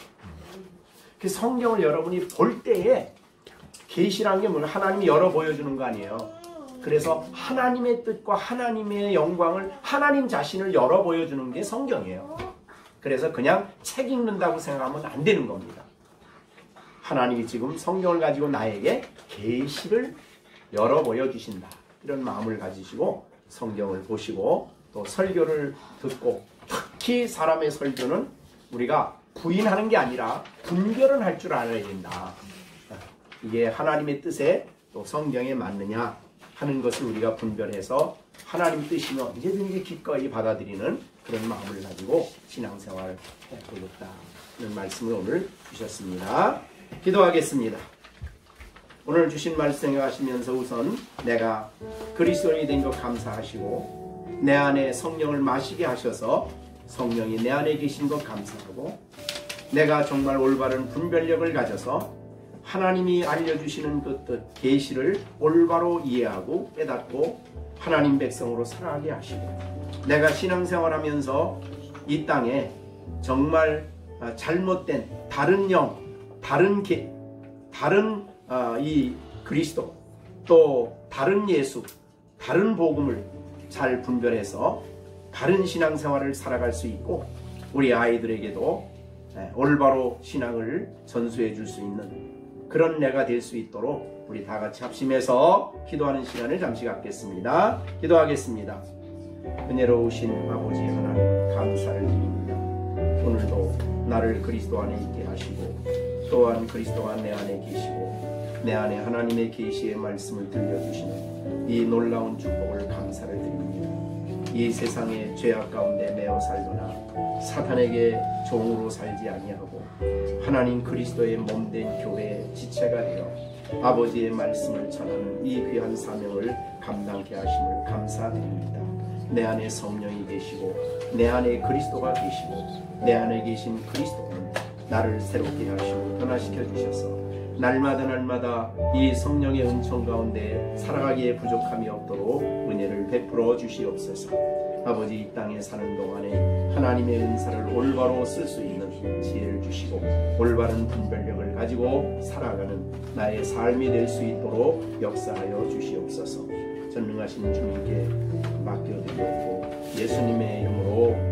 그 성경을 여러분이 볼 때에 계시라는 게 뭐냐? 하나님이 열어 보여주는 거 아니에요. 그래서 하나님의 뜻과 하나님의 영광을 하나님 자신을 열어 보여주는 게 성경이에요. 그래서 그냥 책 읽는다고 생각하면 안 되는 겁니다. 하나님이 지금 성경을 가지고 나에게 계시를 열어 보여주신다. 이런 마음을 가지시고 성경을 보시고 또 설교를 듣고 특히 사람의 설교는 우리가 부인하는 게 아니라 분별은 할 줄 알아야 된다. 이게 하나님의 뜻에 또 성경에 맞느냐 하는 것을 우리가 분별해서 하나님 뜻이면 언제든지 기꺼이 받아들이는 그런 마음을 가지고 신앙생활을 해보겠다는 말씀을 오늘 주셨습니다. 기도하겠습니다. 오늘 주신 말씀 하시면서 우선 내가 그리스도인이 된 것 감사하시고 내 안에 성령을 마시게 하셔서 성령이 내 안에 계신 것 감사하고 내가 정말 올바른 분별력을 가져서 하나님이 알려주시는 그 뜻, 계시를 올바로 이해하고 깨닫고 하나님 백성으로 살아가게 하시고 내가 신앙생활하면서 이 땅에 정말 잘못된 다른 영, 다른 이 그리스도 또 다른 예수, 다른 복음을 잘 분별해서 바른 신앙생활을 살아갈 수 있고 우리 아이들에게도 올바로 신앙을 전수해 줄 수 있는 그런 내가 될 수 있도록 우리 다 같이 합심해서 기도하는 시간을 잠시 갖겠습니다. 기도하겠습니다. 은혜로우신 아버지 하나님 감사를 드립니다. 오늘도 나를 그리스도 안에 있게 하시고 또한 그리스도가 내 안에 계시고 내 안에 하나님의 계시의 말씀을 들려주시는 이 놀라운 축복을 감사를 드립니다. 이 세상의 죄악 가운데 매어 살거나 사탄에게 종으로 살지 아니하고 하나님 그리스도의 몸된 교회의 지체가 되어 아버지의 말씀을 전하는 이 귀한 사명을 감당케 하심을 감사드립니다. 내 안에 성령이 계시고 내 안에 그리스도가 계시고 내 안에 계신 그리스도는 나를 새롭게 하시고 변화시켜 주셔서 날마다 이 성령의 은총 가운데 살아가기에 부족함이 없도록 은혜를 베풀어 주시옵소서. 아버지, 이 땅에 사는 동안에 하나님의 은사를 올바로 쓸 수 있는 지혜를 주시고 올바른 분별력을 가지고 살아가는 나의 삶이 될 수 있도록 역사하여 주시옵소서. 전능하신 주님께 맡겨드리옵고 예수님의 이름으로